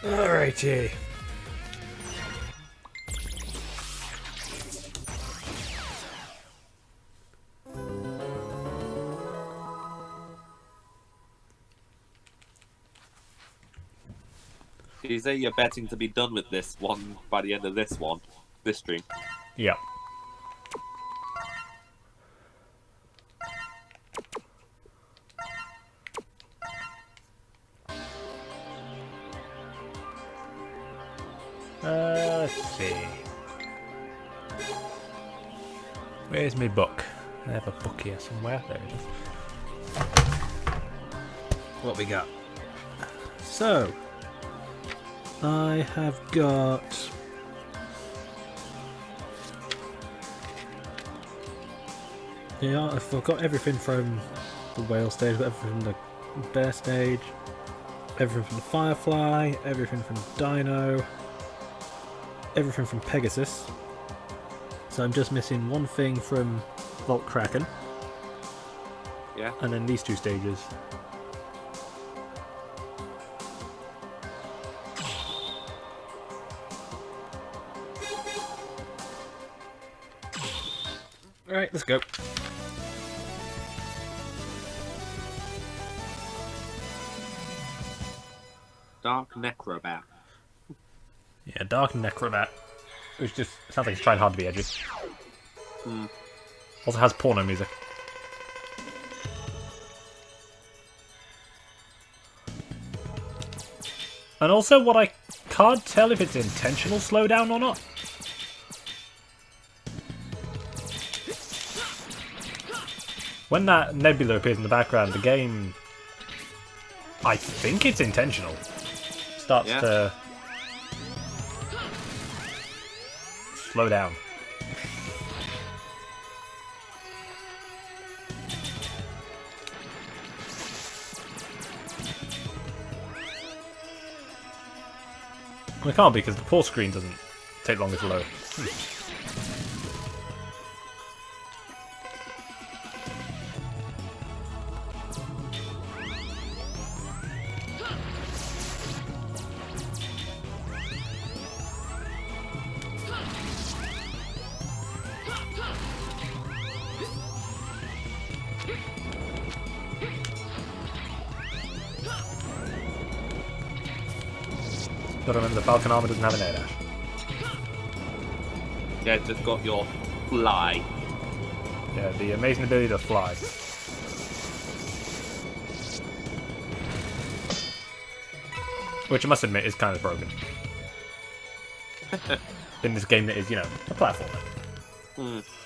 Alrighty. You say you're betting to be done with this one by the end of this stream. Yep. Let's see. Where's my book? I have a book here somewhere. There it is. What we got? So, I have got... Yeah, I've got everything from the whale stage, I've got everything from the bear stage, everything from the Firefly, everything from Dino, everything from Pegasus. So I'm just missing one thing from Volt Kraken. Yeah. And then these two stages. Alright, let's go. Dark Necrobat. Yeah, Dark Necrobat. Which just sounds like he's trying hard to be edgy. Also has porno music. And also what I can't tell if it's intentional slowdown or not. When that nebula appears in the background, the game, I think it's intentional, starts to slow down. Well, it can't be because the pause screen doesn't take long to load. Gotta remember the Falcon armor doesn't have an air dash. Yeah, it's just got your fly. Yeah, the amazing ability to fly. Which I must admit is kind of broken. In this game that is, you know, a platformer.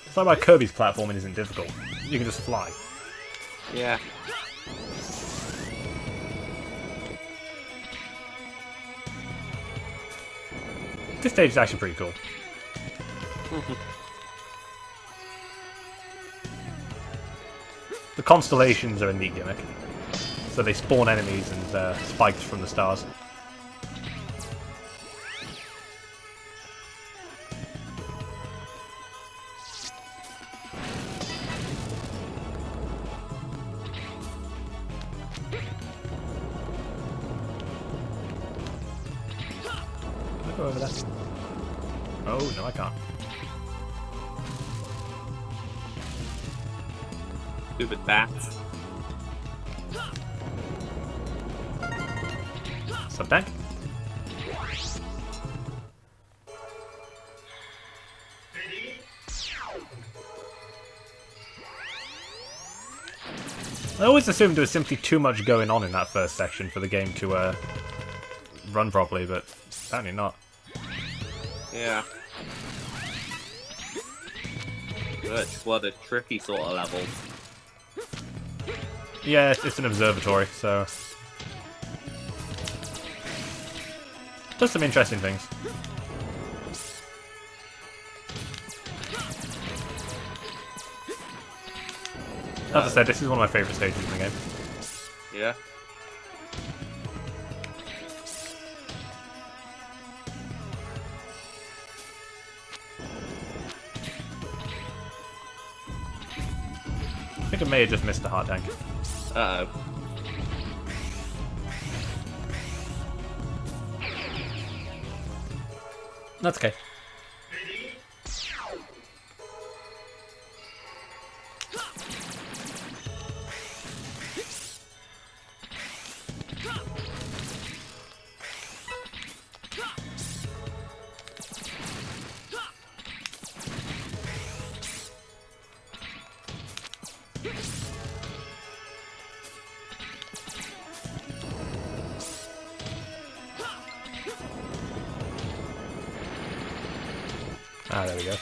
It's not like Kirby's platforming isn't difficult. You can just fly. Yeah. This stage is actually pretty cool. The constellations are a neat gimmick. So they spawn enemies and spikes from the stars. I'll go over there. Oh, no I can't. Stupid bats. Sub tank. I always assumed there was simply too much going on in that first section for the game to run properly, but apparently not. Yeah. Good. What a tricky sort of level. Yeah, it's an observatory, so... does some interesting things. As I said, this is one of my favourite stages in the game. Yeah. I think I may have just missed the heart tank. Uh-oh. That's okay. Ah, there we go.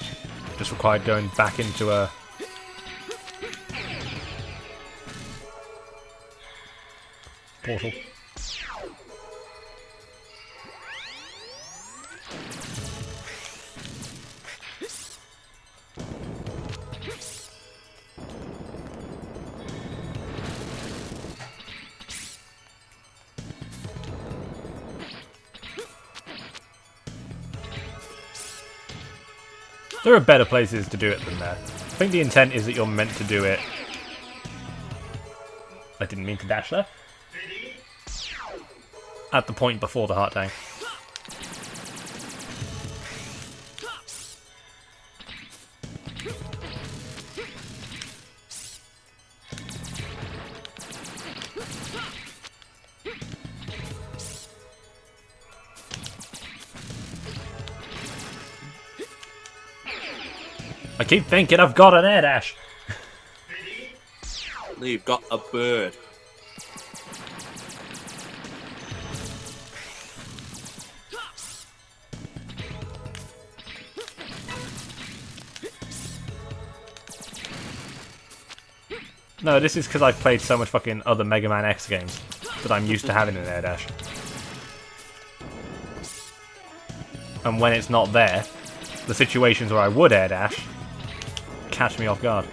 Just required going back into a... portal. There are better places to do it than there. I think the intent is that you're meant to do it... I didn't mean to dash there. At the point before the heart tank. I keep thinking I've got an air dash. No, you've got a bird. No, this is because I've played so much fucking other Mega Man X games that I'm used to having an air dash. And when it's not there, the situations where I would air dash catch me off guard.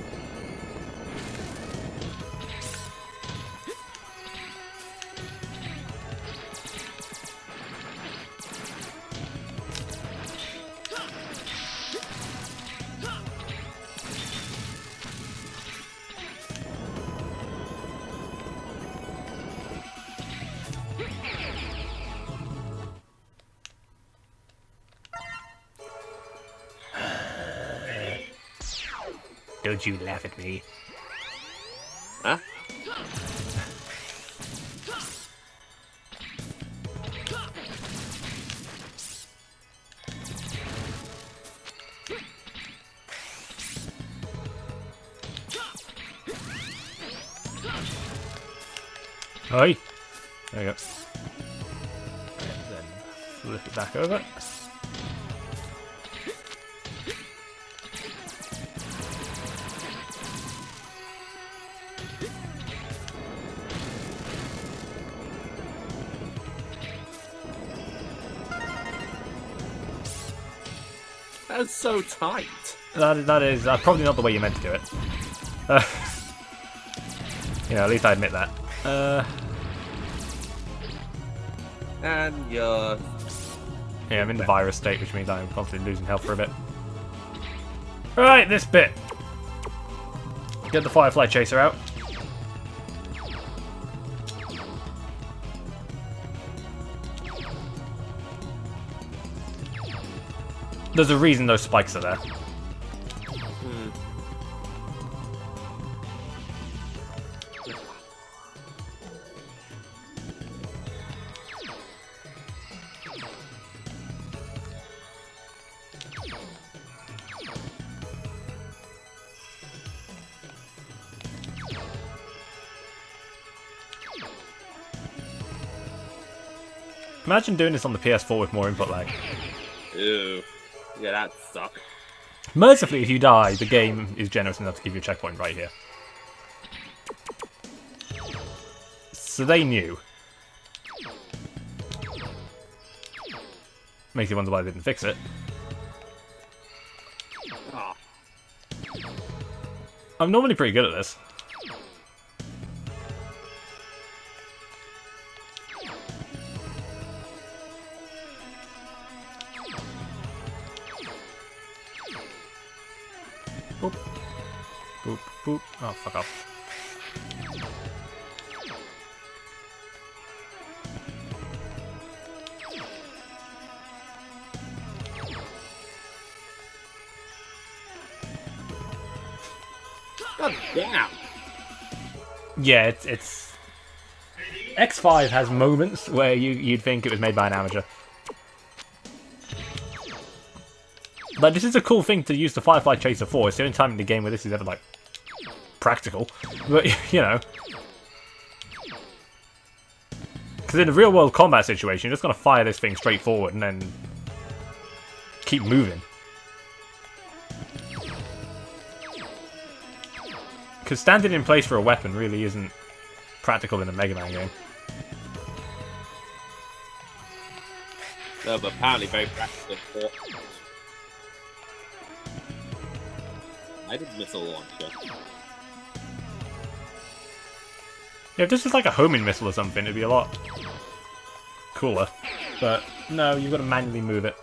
Don't you laugh at me. Huh? Oi! There we go. And then flip it back over. That's so tight. That is probably not the way you meant to do it. You know, at least I admit that. And you're... Yeah, I'm in the virus state, which means I'm constantly losing health for a bit. Right, this bit. Get the Firefly Chaser out. There's a reason those spikes are there. Imagine doing this on the PS4 with more input lag. Ew. Yeah, that suck. Mercifully, if you die, the game is generous enough to give you a checkpoint right here. So they knew. Makes you wonder why they didn't fix it. Oh. I'm normally pretty good at this. Boop. Boop, boop. Oh, fuck off. God damn. Yeah, it's X5 has moments where you'd think it was made by an amateur. Like, this is a cool thing to use the Firefly Chaser for. It's the only time in the game where this is ever, like, practical. But, you know. Because in a real-world combat situation, you're just going to fire this thing straight forward and then keep moving. Because standing in place for a weapon really isn't practical in a Mega Man game. No, but apparently very practical for guided missile launcher. Yeah, if this was like a homing missile or something, it'd be a lot cooler. But no, you've got to manually move it.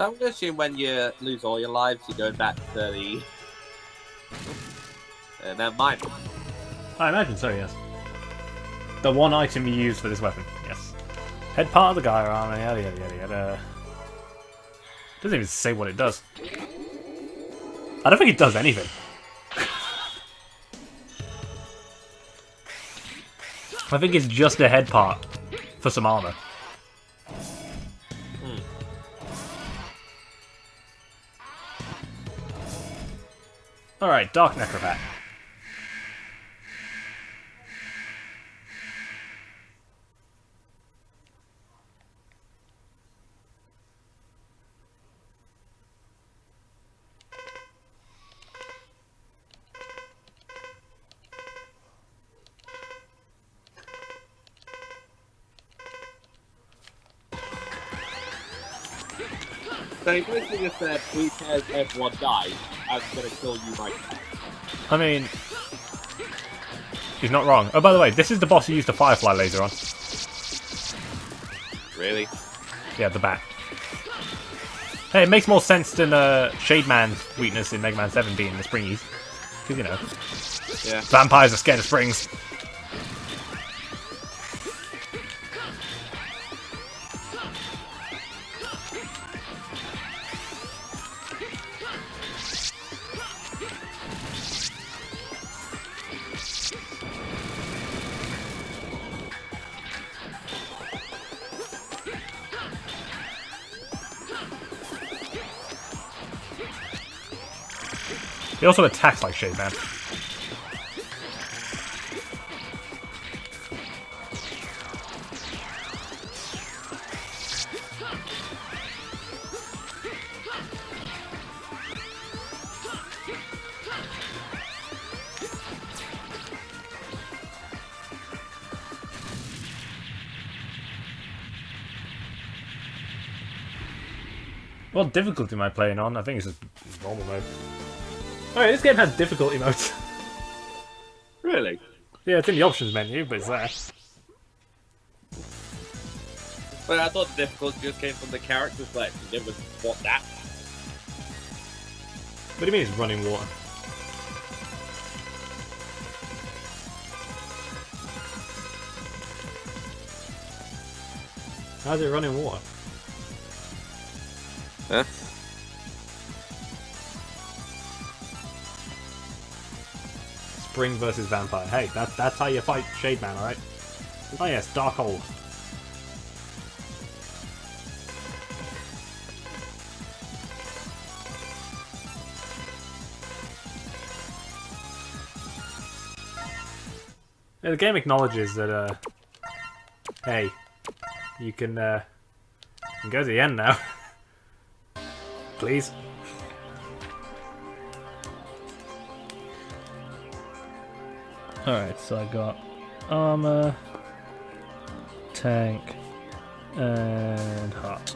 I'm going to assume when you lose all your lives, you're going back to the... never mind. I imagine so, yes. The one item you use for this weapon, yes. Head part of the Gaia armor, yada yada yada yada. Doesn't even say what it does. I don't think it does anything. I think it's just a head part for some armor. Alright, Dark Necrobat. So you basically just said, who cares if everyone dies? I'm going to kill you right now. I mean, he's not wrong. Oh, by the way, this is the boss who used the Firefly laser on. Really? Yeah, the bat. Hey, it makes more sense than Shade Man's weakness in Mega Man 7 being the springies. Because, you know, Yeah. vampires are scared of springs. He also attacks like Shade Man. What difficulty am I playing on? I think it's just normal mode. Alright, this game has difficulty modes. Really? Yeah, it's in the options menu, but it's there. But I thought the difficulty just came from the character selection. You never want that. What do you mean it's running water? How's it running water? Huh? Spring versus vampire. Hey, that's how you fight Shade Man, alright? Oh yes, Darkhold. Yeah, the game acknowledges that, hey, you can go to the end now. Please. Alright, so I got armor, tank, and heart.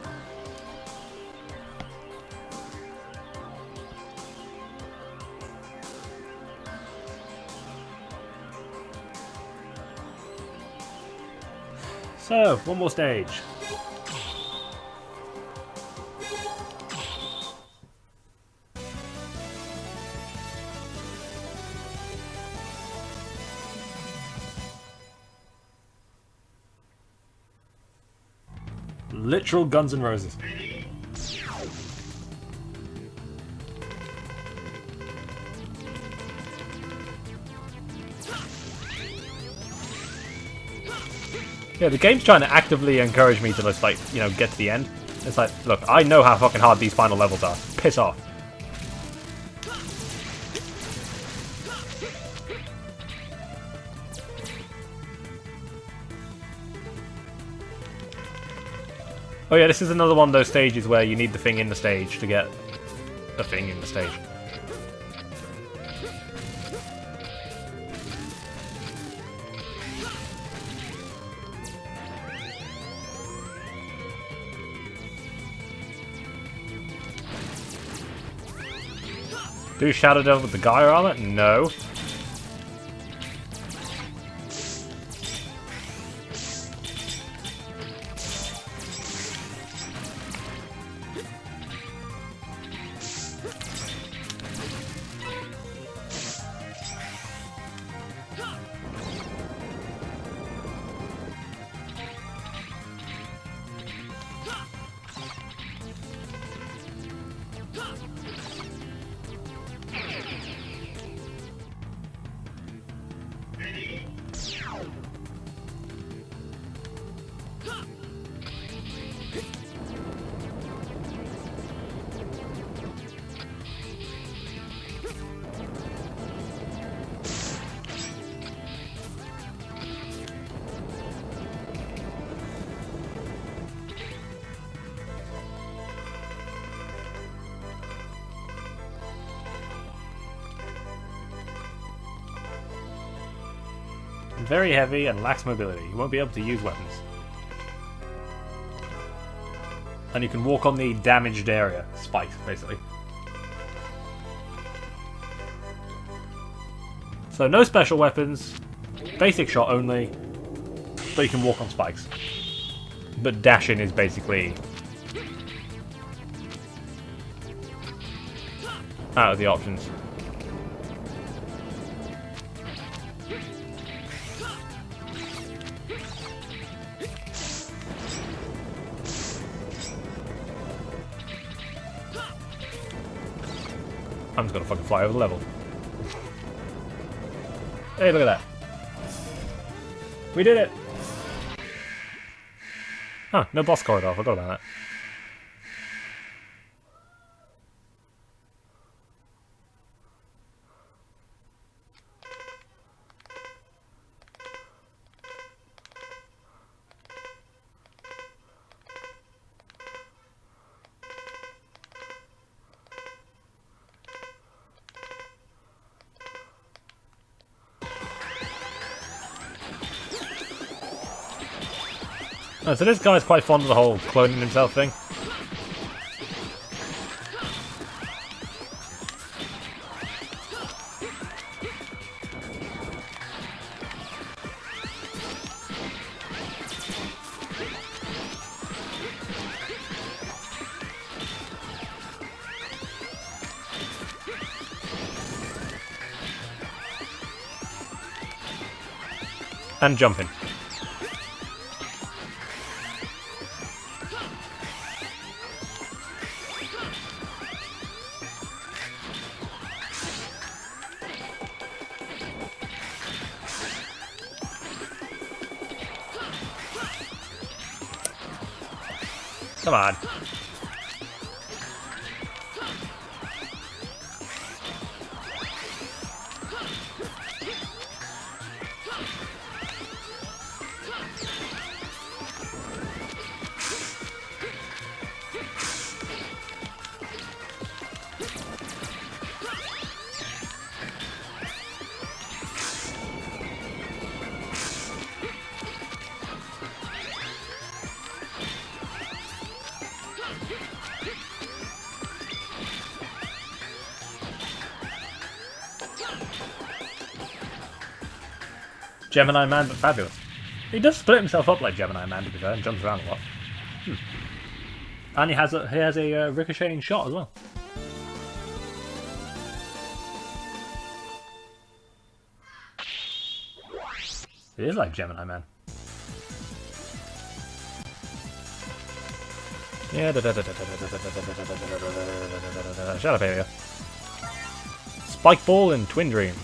So, one more stage. Literal Guns N' Roses. Yeah, the game's trying to actively encourage me to just, like, you know, get to the end. It's like, look, I know how fucking hard these final levels are. Piss off. Oh yeah, this is another one of those stages where you need the thing in the stage to get the thing in the stage. Do Shadow Devil with the Gaia armor? No. Very heavy and lacks mobility. You won't be able to use weapons. And you can walk on the damaged area. Spikes, basically. So no special weapons. Basic shot only. But you can walk on spikes. But dashing is basically out of the options. I'm just gonna fucking fly over the level. Hey, look at that. We did it! Huh, no boss corridor, I forgot about that. Oh, so this guy's quite fond of the whole cloning himself thing. And jumping. Come on. Gemini Man, but fabulous. He does split himself up like Gemini Man, to be fair, and jumps around a lot. And he has a ricocheting shot as well. It is like Gemini Man. Yeah, Shadow Failure. Spike Ball and Twin Dream.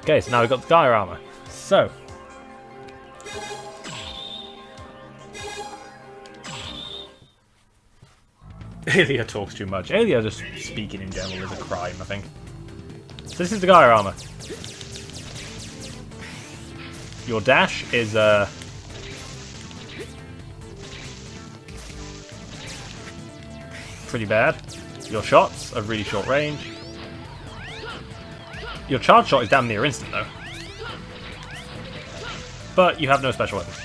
Okay, so now we've got the Gaia armor. So. Aelia talks too much. Aelia just speaking in general is a crime, I think. So this is the Gaia armor. Your dash is pretty bad. Your shots are really short range. Your charge shot is damn near instant though. But you have no special weapons.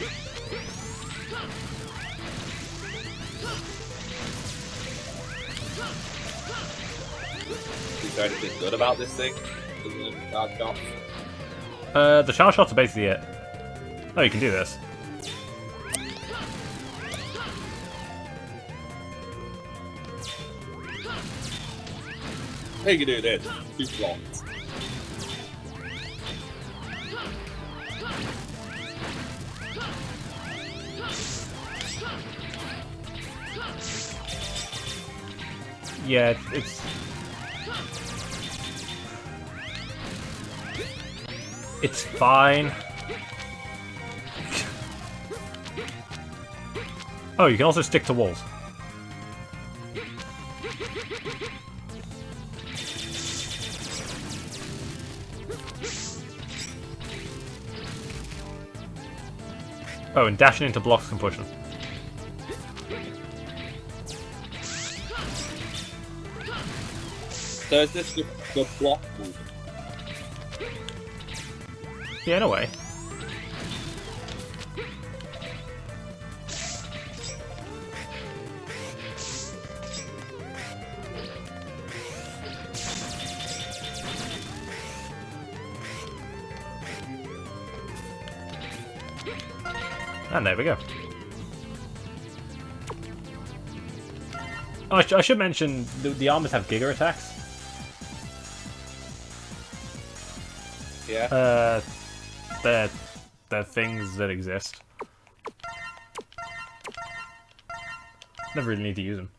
Is there anything good about this thing? Charge shots? The charge shots are basically it. Oh, you can do this. Hey, you can do this. 2 slots. Yeah, it's fine. Oh, you can also stick to walls. Oh, and dashing into blocks can push them. So is this the block movement? Yeah, in a way. And there we go. Oh, I should mention the armors have Giga attacks. Yeah. They're things that exist. Never really need to use them.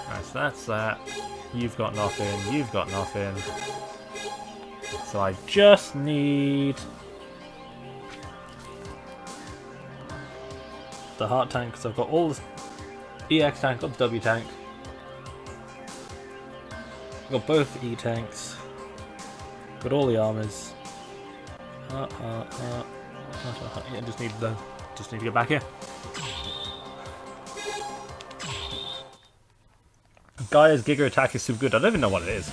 Right, so that's that. You've got nothing. You've got nothing. So I just need the heart tank, because I've got all the EX tank, got the W tank. Got both E tanks. Got all the armors. Yeah, just need to get back here. Gaia's Giga attack is super good. I don't even know what it is.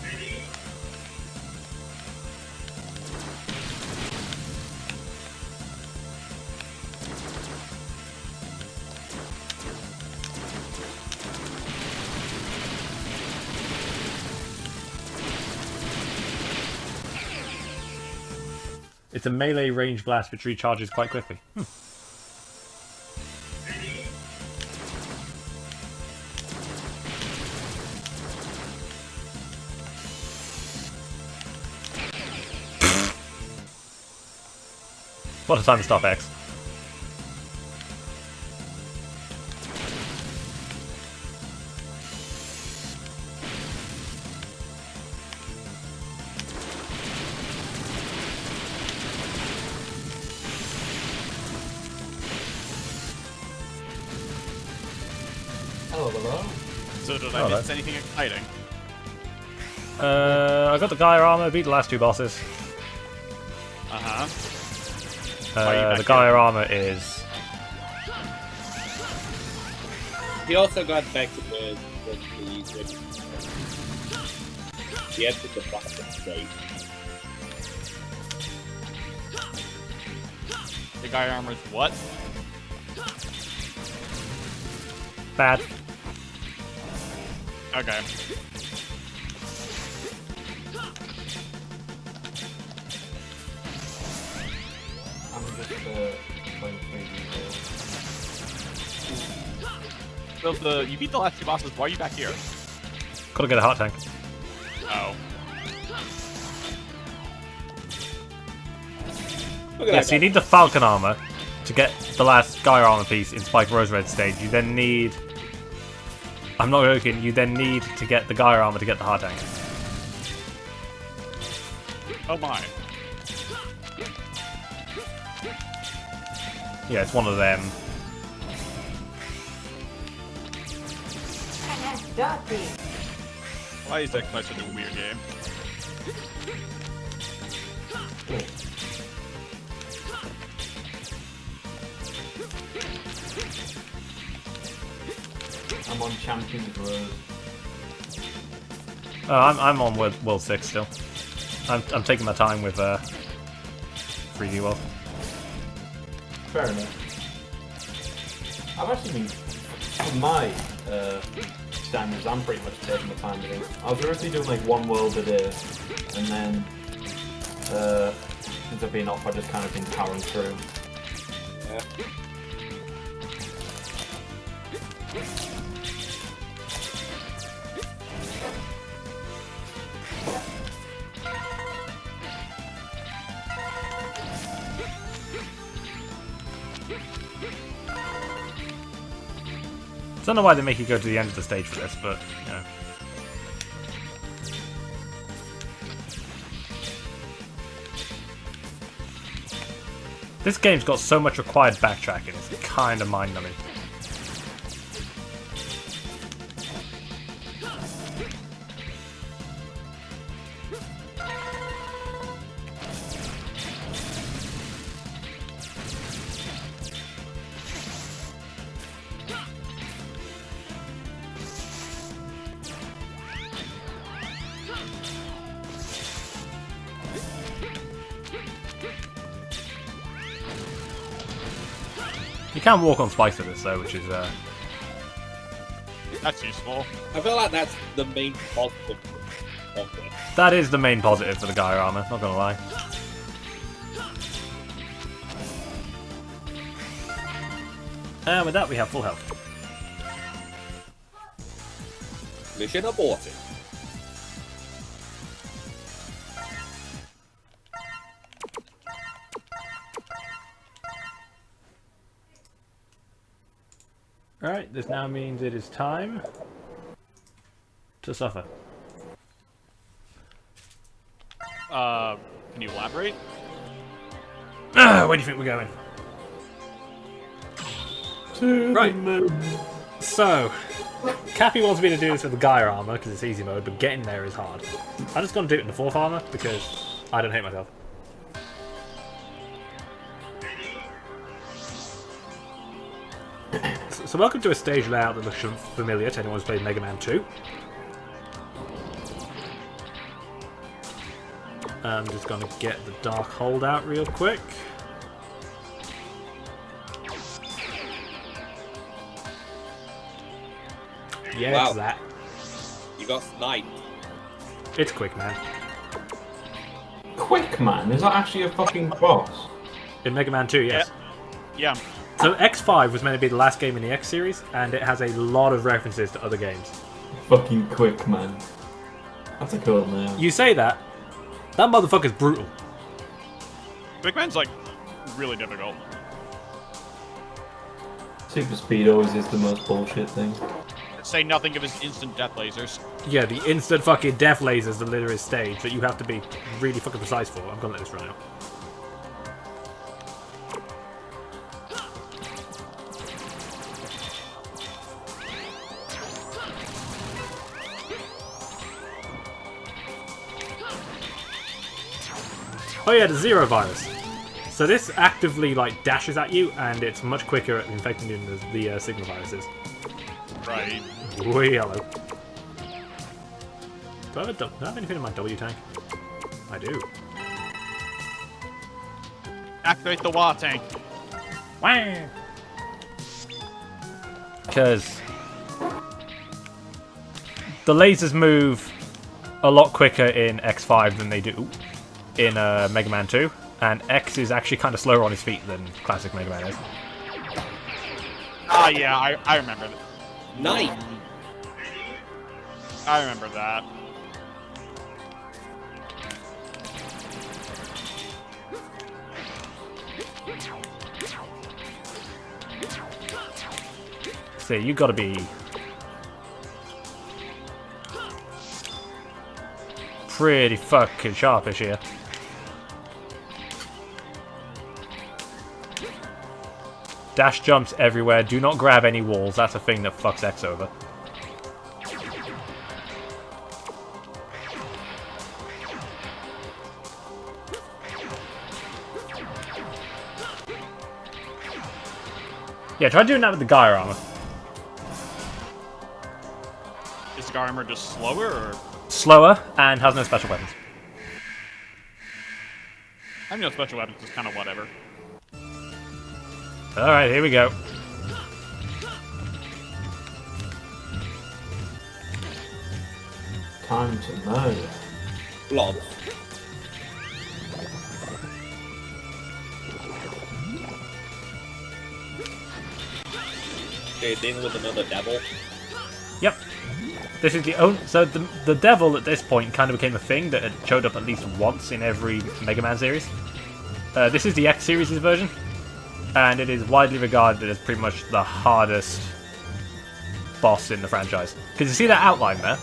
It's a melee range blast which recharges quite quickly. What a time to stop X. Hello. So did I miss anything exciting? I got the Gaia armor, beat the last 2 bosses. Uh-huh. The Gaia armor is... He also got back to the he entered the bottom stage. The guy armor's what? bad. Okay. I'm just going crazy. You beat the last two bosses. Why are you back here? Gotta get a heart tank. Oh. Look at Yeah, that so you guy. need the Falcon armor to get the last Gaia armor piece in Spike Rose Red stage. You then need... I'm not joking, you then need to get the Gaia armor to get the heart tank. Oh my. Yeah, it's one of them. Why is that such a weird game? I'm on Champions Road. I'm on World 6 still. I'm taking my time with 3D World. Fair enough. I've actually been, for my standards, I'm pretty much taking my time with it. I was originally doing like one world a day, and then since I've been off, I've just kind of been powering through. Yeah. I don't know why they make you go to the end of the stage for this, but, you know. This game's got so much required backtracking, it's kind of mind-numbing. You can walk on spikes with this though, which is That's useful. I feel like that's the main positive of this. that is the main positive for the Gaia armor, not gonna lie. And with that we have full health. Mission aborted. Alright, this now means it is time to suffer. Can you elaborate? Where do you think we're going? Right. So, Cappy wants me to do this with the Gaia armor because it's easy mode, but getting there is hard. I'm just going to do it in the 4th armor because I don't hate myself. So welcome to a stage layout that looks familiar to anyone who's played Mega Man 2. I'm just going to get the Dark Hold out real quick. Yeah, Wow. it's that. You got sniped. It's quick, man. Quick Man, is that actually a fucking boss? In Mega Man 2, yes. Yeah. So X5 was meant to be the last game in the X series, and it has a lot of references to other games. Fucking Quick Man. That's a cool name. You say that, that motherfucker's brutal. Big Man's like really difficult. Super Speed always is the most bullshit thing. Say nothing of his instant death lasers. Yeah, the instant fucking death lasers that litter his stage that you have to be really fucking precise for. I'm gonna let this run out. Oh yeah, the Zero Virus. So this actively like dashes at you, and it's much quicker at infecting you than the Signal Viruses. Right. Way yellow. Do I have anything in my W tank? I do. Activate the water tank. Wah! Because the lasers move a lot quicker in X5 than they do in Mega Man 2, and X is actually kind of slower on his feet than classic Mega Man is. Ah, yeah, I remember that. Night. I remember that. See, you gotta be pretty fucking sharpish here. Dash jumps everywhere. Do not grab any walls. That's a thing that fucks X over. Yeah, try doing that with the Gaia armor. Is the armor just slower, or...? Slower and has no special weapons. I know special weapons is kind of whatever. Alright, here we go. Time to murder. Blob. Okay, dealing with another devil. Yep. This is the only... So the devil at this point kind of became a thing that had showed up at least once in every Mega Man series. This is the X series' version. And it is widely regarded as pretty much the hardest boss in the franchise. Because you see that outline there?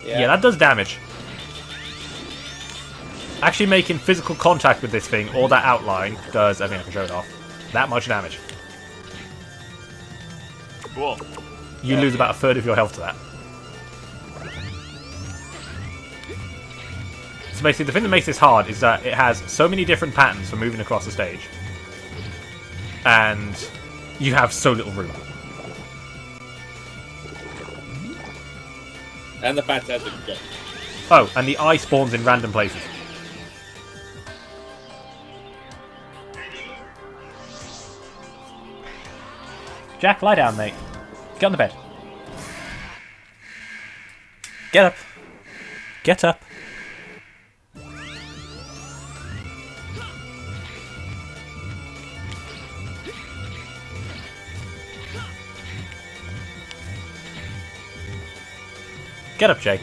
Yeah, that does damage. Actually making physical contact with this thing, or that outline, does, I think I can show it off, that much damage. Cool. You lose about a third of your health to that. So basically, the thing that makes this hard is that it has so many different patterns for moving across the stage. And you have so little room. And the fantastic jump. Oh, and the eye spawns in random places. Jack, lie down, mate. Get on the bed. Get up. Get up. Get up, Jake.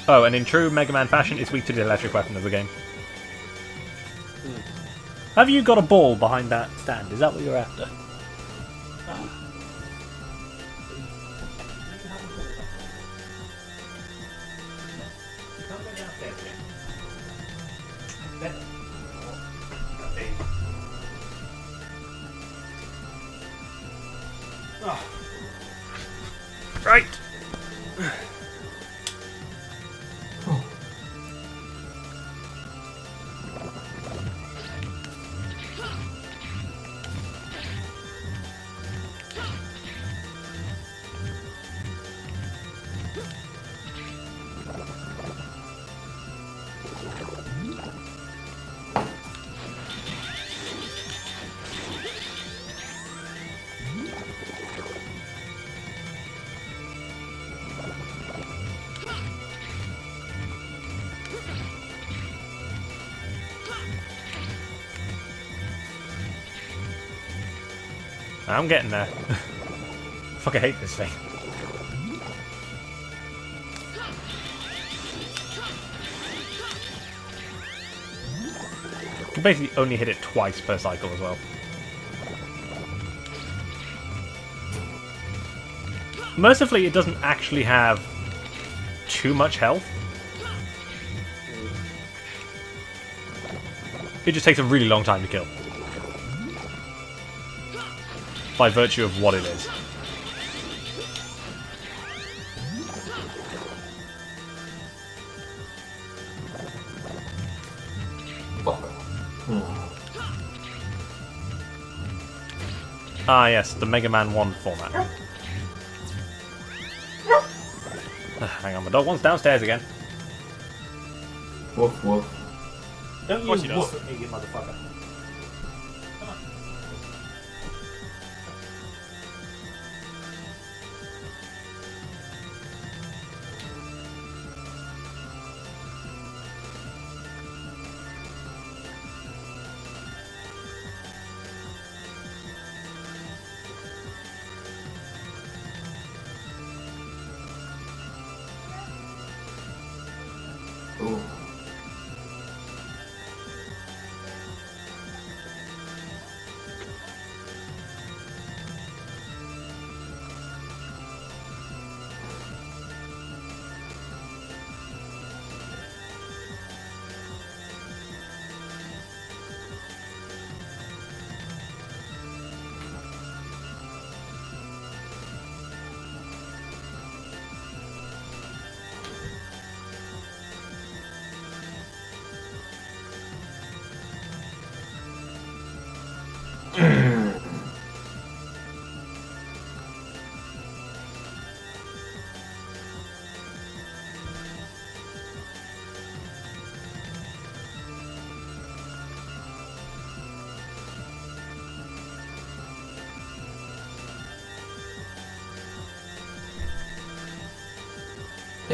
Oh, and in true Mega Man fashion, it's weak to the electric weapon of the game. Have you got a ball behind that stand? Is that what you're after? Right. I'm getting there. Fuck, I hate this thing. You can basically only hit it twice per cycle as well. Mercifully, it doesn't actually have too much health. It just takes a really long time to kill. By virtue of what it is. Ah yes, the Mega Man 1 format. Hang on, the dog wants downstairs again. Woof woof. Don't Of course he you does. woof at me, you motherfucker.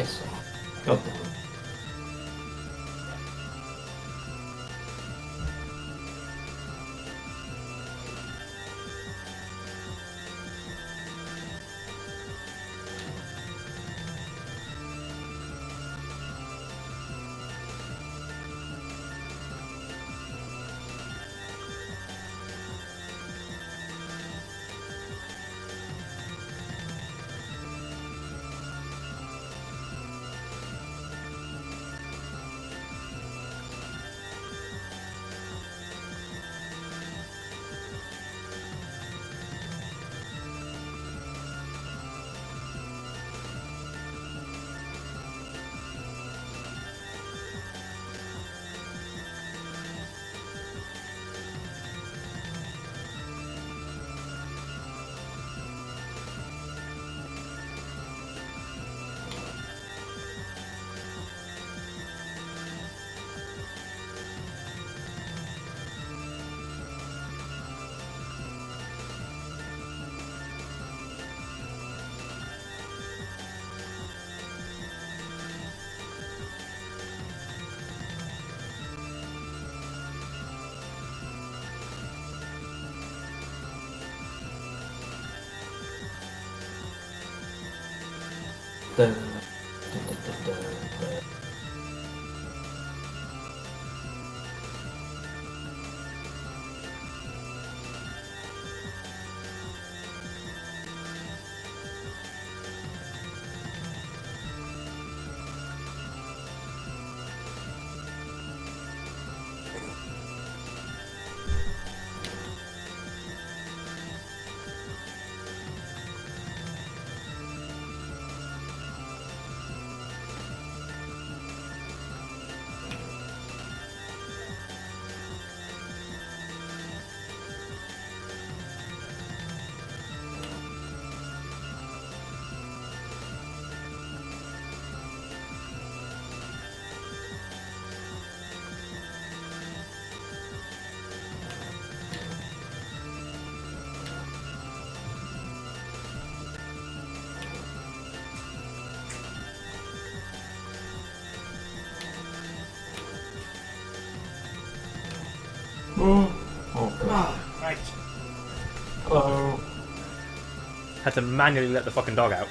Piss off. God damn. Da, da, da, da, da. Oh, God. Right. Hello. Had to manually let the fucking dog out.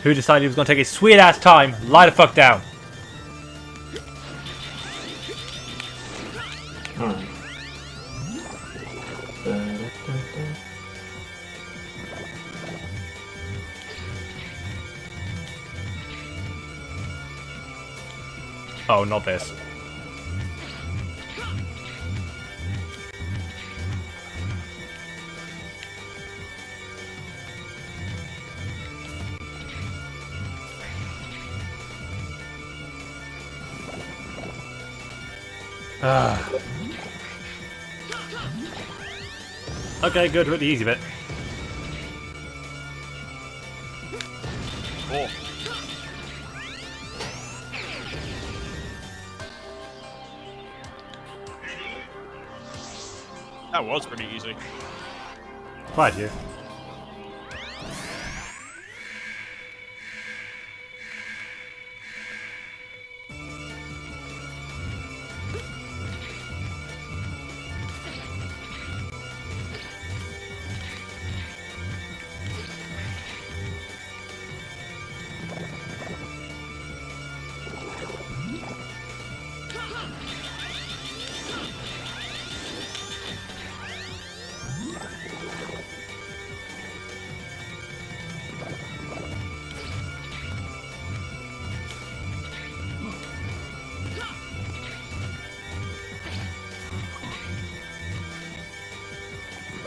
Who decided he was going to take his sweet ass time, lie the fuck down? Alright. Da, da, da, da. Oh, not this. Ah. Okay, good. We're at the easy bit. Oh. That was pretty easy. Quite you.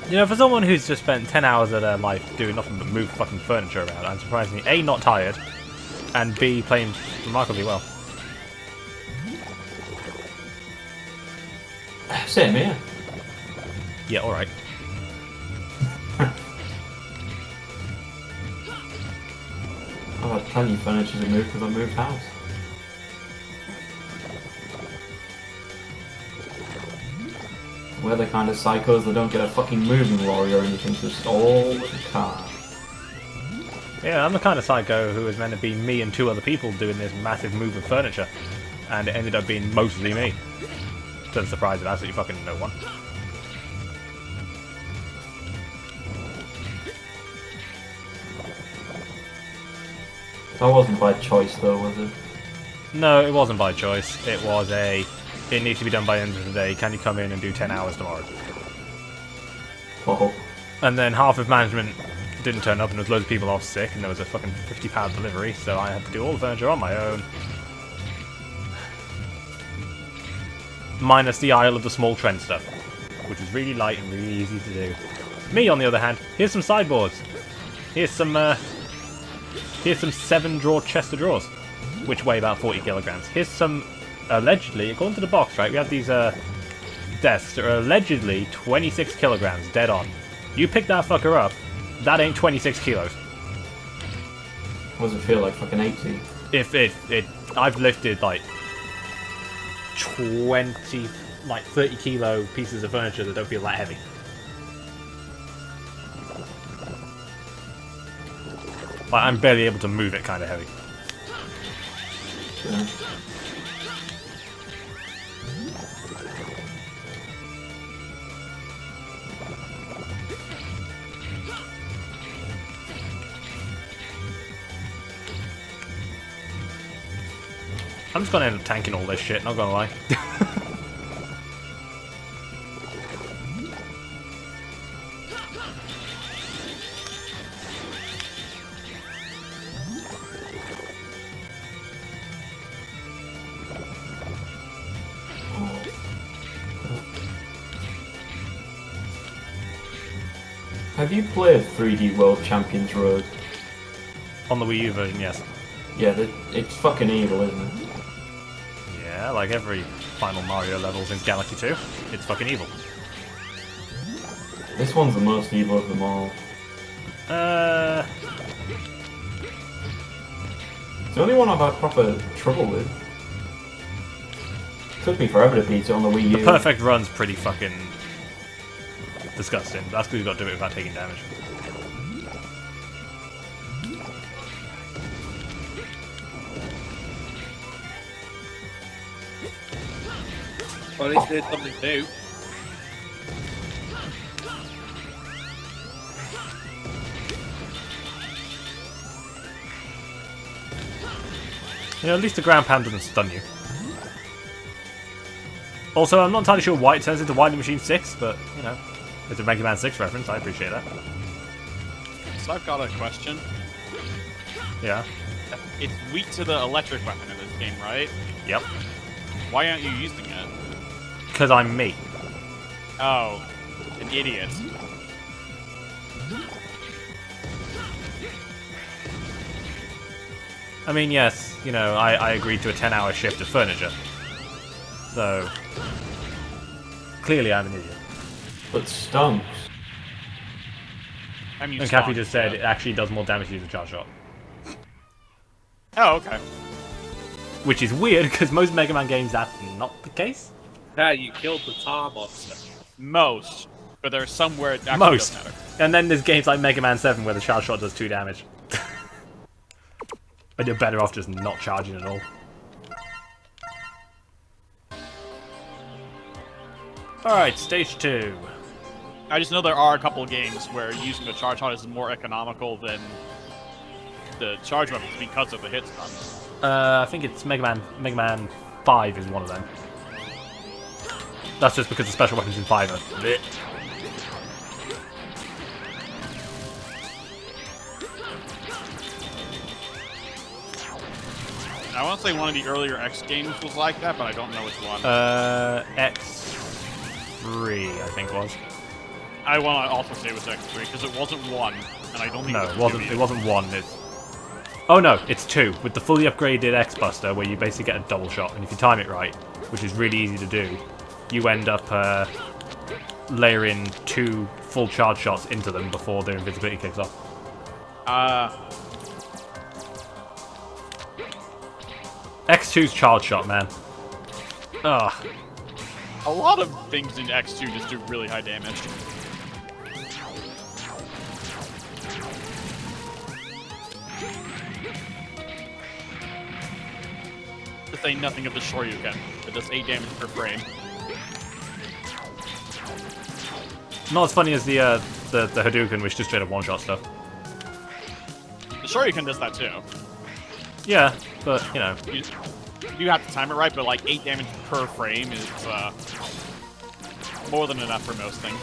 You know, for someone who's just spent 10 hours of their life doing nothing but move fucking furniture around, I'm surprisingly A, not tired, and B, playing remarkably well. Same here. Yeah, alright. I've had plenty of furniture to move because I moved house. We're the kind of psychos that don't get a fucking moving lorry or anything, just all with a car. Yeah, I'm the kind of psycho who was meant to be me and 2 other people doing this massive move of furniture, and it ended up being mostly me. To the surprise of absolutely fucking no one. That wasn't by choice though, was it? No, it wasn't by choice. It was a, it needs to be done by the end of the day. Can you come in and do 10 hours tomorrow? Oh. And then half of management didn't turn up, and there was loads of people off sick, and there was a fucking £50 delivery, so I had to do all the furniture on my own. Minus the aisle of the small trend stuff, which was really light and really easy to do. Me, on the other hand, here's some sideboards. Here's some 7-drawer chest of drawers, which weigh about 40 kilograms. Here's some, allegedly, according to the box, right, we have these desks that are allegedly 26 kilograms, dead on. You pick that fucker up, that ain't 26 kilos. What does it feel like, fucking 80? I've lifted like 20, like 30 kilo pieces of furniture that don't feel that heavy. Like, I'm barely able to move it kind of heavy. Yeah. I'm just gonna end up tanking all this shit, not gonna lie. Have you played 3D World Champions Road? On the Wii U version, yes. Yeah, it's fucking evil, isn't it? Yeah, like every Final Mario level since Galaxy 2, it's fucking evil. This one's the most evil of them all. It's the only one I've had proper trouble with. Took me forever to beat it on the Wii U. Perfect run's pretty fucking disgusting. That's because you've got to do it without taking damage. Well, at least there's something new. You know, at least the ground pound doesn't stun you. Also, I'm not entirely sure why it turns into Wily Machine 6, but, you know, it's a Mega Man 6 reference, I appreciate that. So I've got a question. Yeah. It's weak to the electric weapon in this game, right? Yep. Why aren't you using it? Because I'm me. Oh, an idiot. I mean, yes, you know, I agreed to a 10-hour shift of furniture. So, clearly I'm an idiot. But stumps. I mean, And Cappy just said it actually does more damage to use a charge shot. Oh, okay. Which is weird, because most Mega Man games that's not the case. Yeah, you killed the tar monster. Most. But there's some where it actually Most. does matter. And then there's games like Mega Man 7 where the charge shot does 2 damage. And you're better off just not charging at all. Alright, stage 2. I just know there are a couple of games where using the charge shot is more economical than the charge weapons because of the hit stun. I think it's Mega Man 5 is one of them. That's just because the special weapons in 5 are lit. I want to say one of the earlier X games was like that, but I don't know which one. X3, I think was. I want to also say it was X3 because it wasn't 1, and I don't think No, it it was wasn't. 2 It wasn't 1. It's. Oh no, it's 2 with the fully upgraded X Buster, where you basically get a double shot, and if you time it right, which is really easy to do, you end up layering 2 full charge shots into them before their invisibility kicks off. X2's charge shot, man. Ugh. A lot of things in X2 just do really high damage. say nothing of the Shoryuken. It does 8 damage per frame. Not as funny as the Hadouken, which just straight up one-shot stuff. The Shoryuken does that too. Yeah, but, you know. You have to time it right, but like 8 damage per frame is more than enough for most things.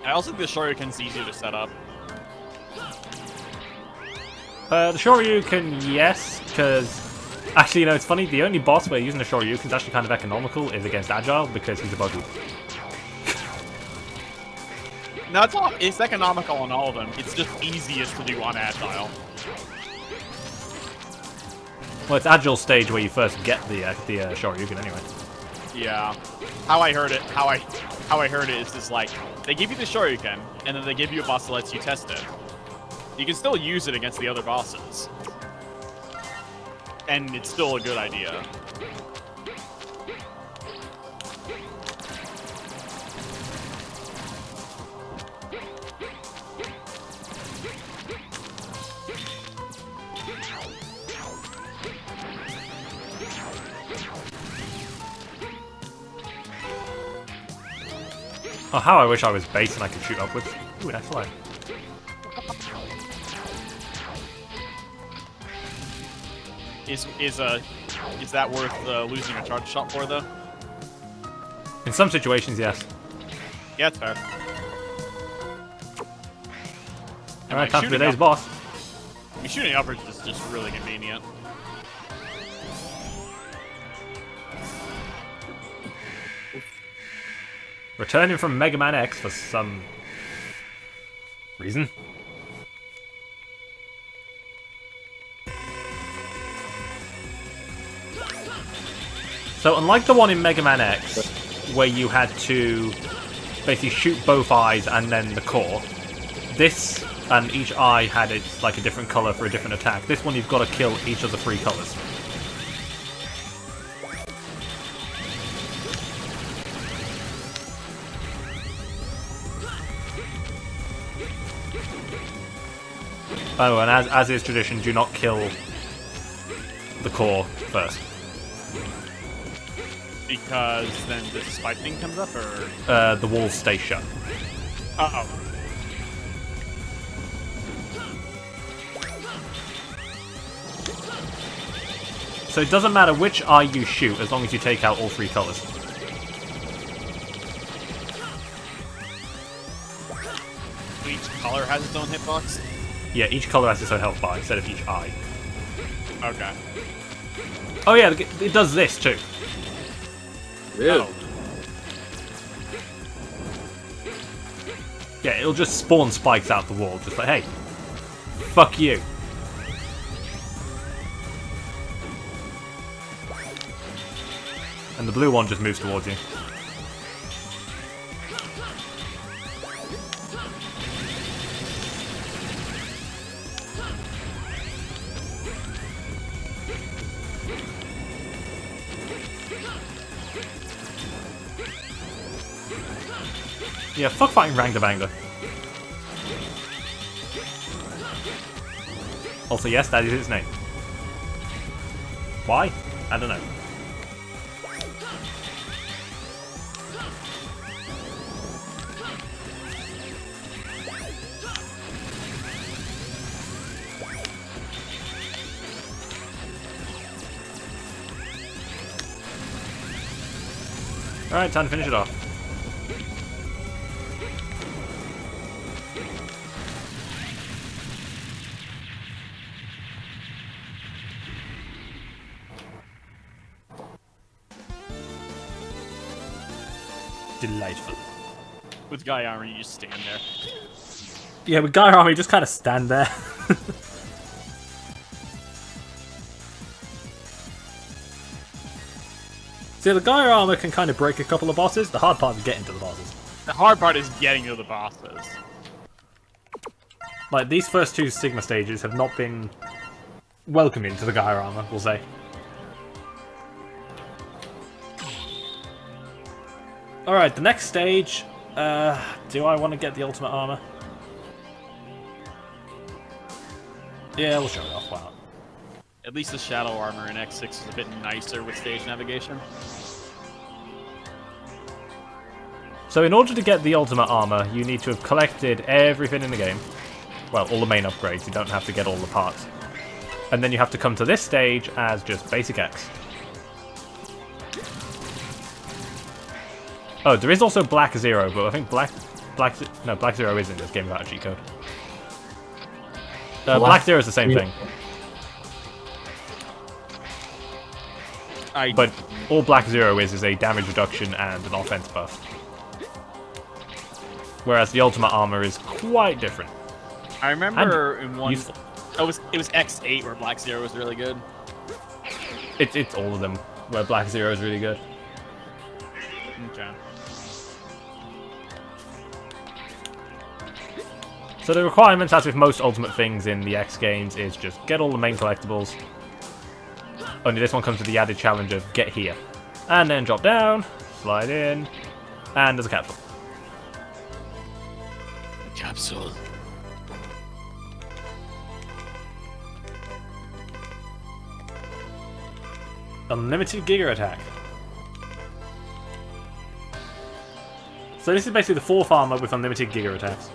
I also think the Shoryuken's easier to set up. The Shoryuken, yes, because... Actually, you know, it's funny, the only boss where using the Shoryuken is actually kind of economical is against Agile, because he's a buggy. No, it's economical on all of them. It's just easiest to do on Agile. Well, it's Agile stage where you first get the Shoryuken anyway. Yeah. How I heard it is just like, they give you the Shoryuken, and then they give you a boss that lets you test it. You can still use it against the other bosses. And it's still a good idea. Oh, how I wish I was base and I could shoot upwards. Ooh, nice fly. Is that worth losing a charge shot for, though? In some situations, yes. Yeah, it's fair. Alright, time for today's boss. Shooting upwards is just really convenient. Returning from Mega Man X for some reason. So unlike the one in Mega Man X, where you had to basically shoot both eyes and then the core, this and each eye had its like a different color for a different attack. This one you've got to kill each of the 3 colors. Oh, and as is tradition, do not kill the core first. Because then the spike thing comes up, or? The walls stay shut. Uh-oh. So it doesn't matter which eye you shoot, as long as you take out all 3 colors. Each color has its own hitbox? Yeah, each color has its own health bar instead of each eye. Okay. Oh yeah, it does this too. Really? Oh. Yeah, it'll just spawn spikes out the wall, just like, hey, fuck you. And the blue one just moves towards you. Yeah, fuck fighting Rangda. Also, yes, that is its name. Why? I don't know. Alright, time to finish it off. Delightful. With Guy Army, you just stand there. Yeah, with Guy Army, just kind of stand there. See, the Gaia armor can kind of break a couple of bosses. The hard part is getting to the bosses. The hard part is getting to the bosses. Like, these first 2 Sigma stages have not been welcoming to the Gaia armor, we'll say. Alright, the next stage. Do I want to get the ultimate armor? Yeah, we'll show it off. Why not? At least the shadow armor in X6 is a bit nicer with stage navigation. So in order to get the ultimate armor, you need to have collected everything in the game. Well, all the main upgrades. You don't have to get all the parts. And then you have to come to this stage as just basic X. Oh, there is also Black Zero, but I think Black Zero is in this game without a cheat code. Black Zero is the same thing. But all Black Zero is a damage reduction and an offense buff. Whereas the ultimate armor is quite different. I remember in one... Useful. Oh, it was X8 where Black Zero was really good. It's all of them where Black Zero is really good. Okay. So the requirements, as with most Ultimate things in the X games, is just get all the main collectibles. Only this one comes with the added challenge of get here. And then drop down, slide in, and there's a capsule. Capsule. Unlimited Giga Attack. So this is basically the fourth armor with unlimited Giga Attacks.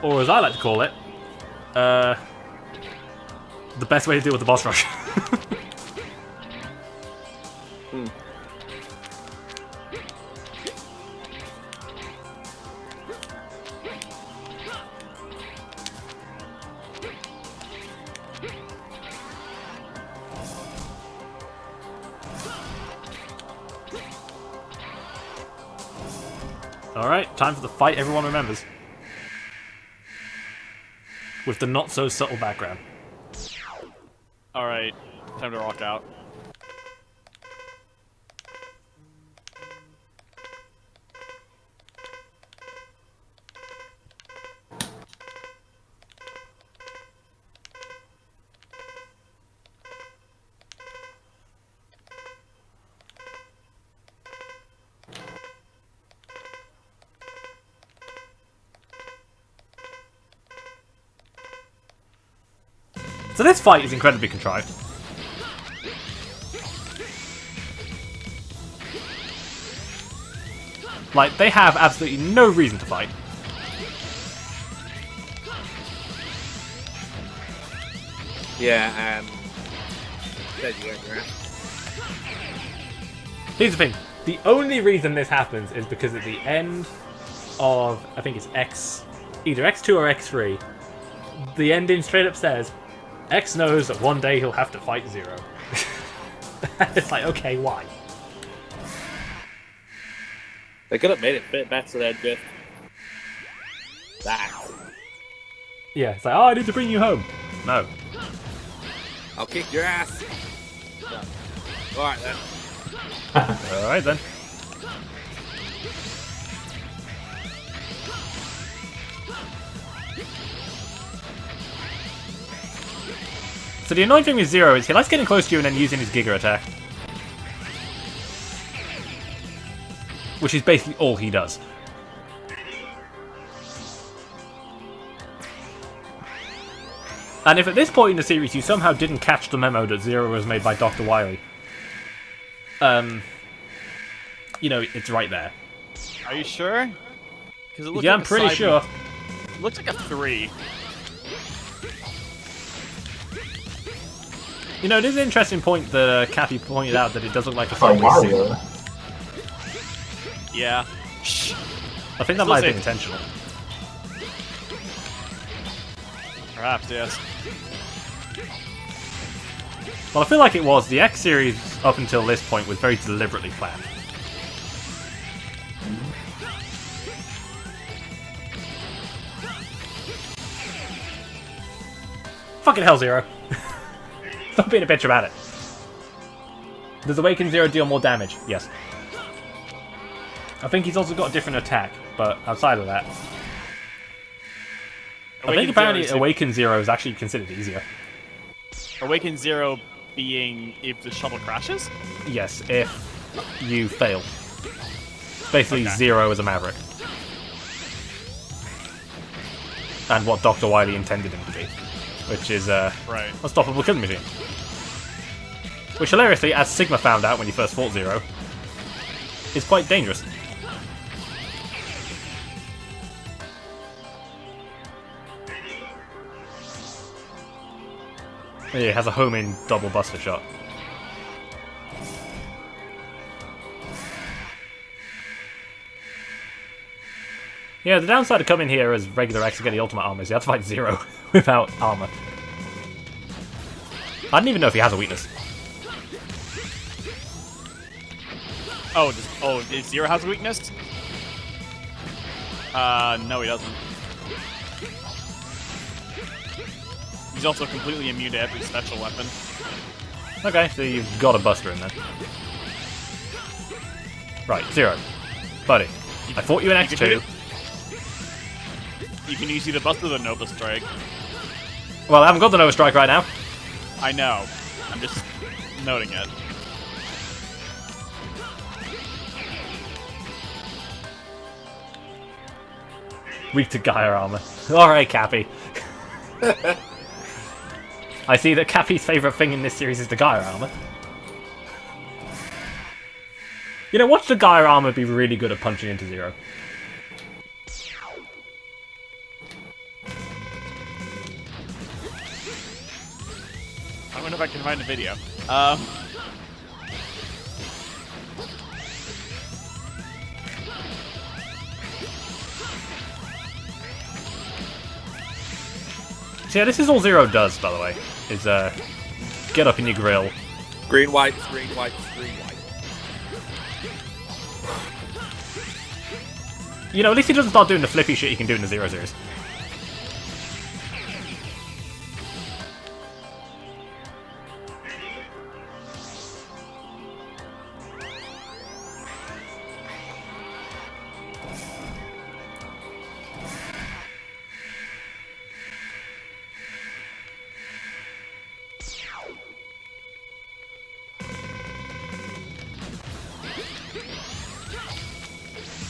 Or as I like to call it, the best way to deal with the boss rush. Alright, time for the fight everyone remembers. With the not-so-subtle background. Alright, time to rock out. So this fight is incredibly contrived. Like, they have absolutely no reason to fight. Yeah, there you go, right? Here's the thing. The only reason this happens is because at the end of, I think it's X, either X2 or X3, the ending straight up says, X knows that one day he'll have to fight Zero. It's like, okay, why? They could have made it a bit better than just that. Yeah, it's like, oh, I need to bring you home. No. I'll kick your ass. No. Alright then. Alright then. So the annoying thing with Zero is he likes getting close to you and then using his Giga Attack. Which is basically all he does. And if at this point in the series you somehow didn't catch the memo that Zero was made by Dr. Wily, you know, it's right there. Are you sure? Because it looks Yeah, like I'm pretty sure. It looks like a 3. You know, it is an interesting point that Cappy pointed out that it does look like a By family Wario. single. Yeah. Shh. I think that Still might have been safe. intentional. Perhaps, yes. Well, I feel like it was. The X series, up until this point, was very deliberately planned. Fucking hell, Zero. Stop being a bitch about it. Does Awaken Zero deal more damage? Yes. I think he's also got a different attack, but outside of that... I think apparently Awaken Zero is actually considered easier. Awaken Zero being if the shuttle crashes? Yes, if you fail. Basically, Okay. Zero as a Maverick. and what Dr. Wily intended him to be, which is Right. unstoppable killing machine. Which, hilariously, as Sigma found out when he first fought Zero, is quite dangerous. Yeah, he has a homing double buster shot. Yeah, the downside of coming here as regular X to get the ultimate armor is you have to fight Zero without armor. I didn't even know if he has a weakness. Did Zero has a weakness? No, he doesn't. He's also completely immune to every special weapon. Okay, so you've got a buster in then. Right, Zero. Buddy, I fought you in X2. You can use either Buster or the Nova Strike. Well, I haven't got the Nova Strike right now. I know. I'm just noting it. Weak to Gaia armor. Alright, Cappy. I see that Cappy's favourite thing in this series is the Gaia armor. You know, watch the Gaia armor be really good at punching into Zero. I wonder if I can find a video. So yeah, this is all Zero does, by the way, is get up in your grill. Green, white, green, white, green, white. You know, at least he doesn't start doing the flippy shit you can do in the Zero series.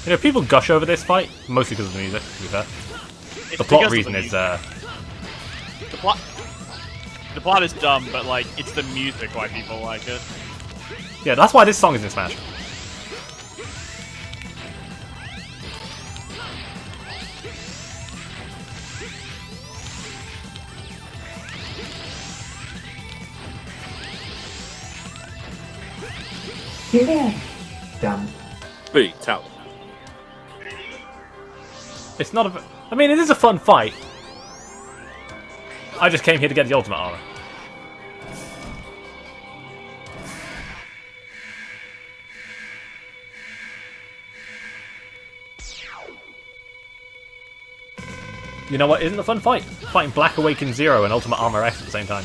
You know, people gush over this fight, mostly because of the music, to be fair. It's The plot because of reason the is, music. The plot is dumb, but like it's the music why people like it. yeah, that's why this song is in Smash. Damn. Fatality. It's not a... I mean, it is a fun fight. I just came here to get the ultimate armor. You know what isn't a fun fight? Fighting Black Awaken Zero and Ultimate Armor X at the same time.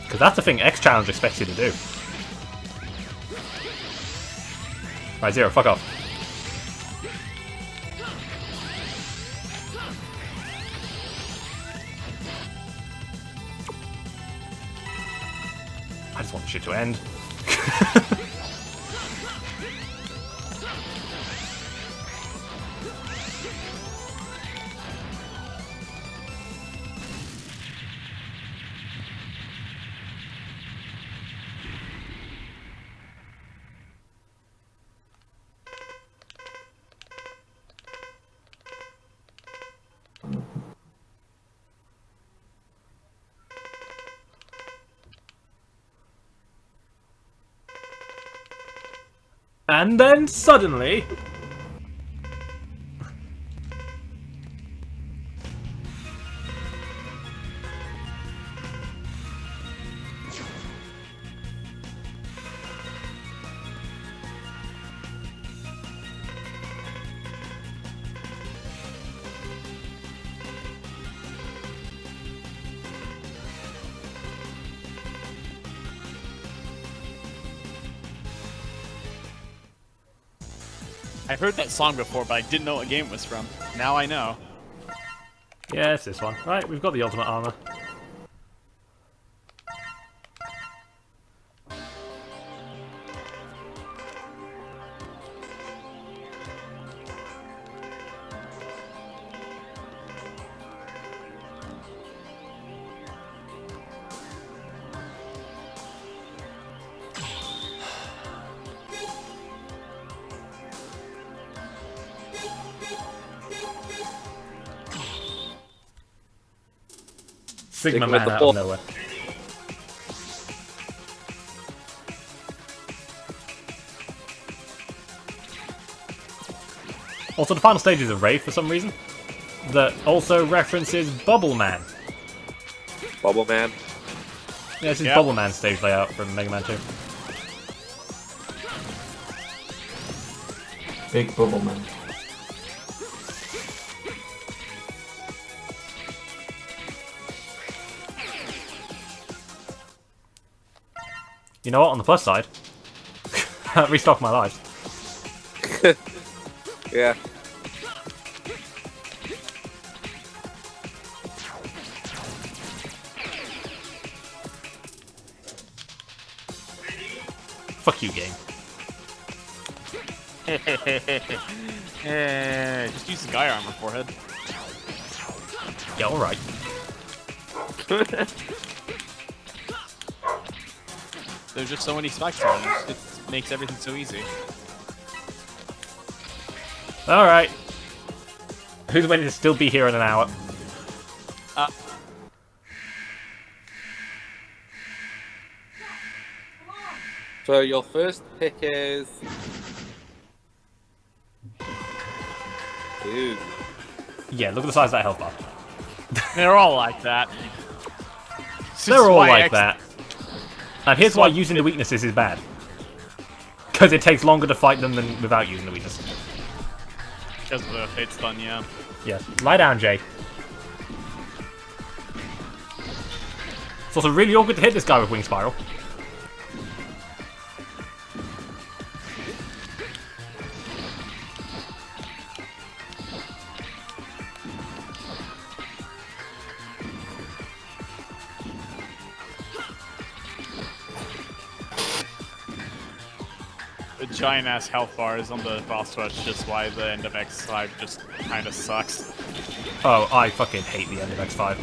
Because that's the thing X Challenge expects you to do. Right, Zero, fuck off. I just want the shit to end. And then suddenly... I've heard that song before, but I didn't know what game it was from. Now I know. Yeah, it's this one. Right, we've got the ultimate armor. Sigma Sticking with Man the out full- of nowhere. Also, the final stage is a rave for some reason that also references Bubble Man. Bubble Man. Yeah, this is Yep. Bubble Man stage layout from Mega Man 2. Big bubble man. You know what? On the plus side, restock my lives. Yeah. Fuck you, game. Just use the Gaia armor forehead. Yeah, alright. There's just so many spikes on it. It makes everything so easy. Alright. Who's ready to still be here in an hour? So your first pick is. Dude. Yeah, look at the size of that health bar. They're all like that. This They're is all why like X- that. And here's why using the weaknesses is bad. Because it takes longer to fight them than without using the weakness. Because of the fate stun, yeah. Yes. Lie down, Jay. It's also really awkward to hit this guy with Wing Spiral. The giant ass health bars on the boss rush, just why the end of X5 just kind of sucks. Oh, I fucking hate the end of X5.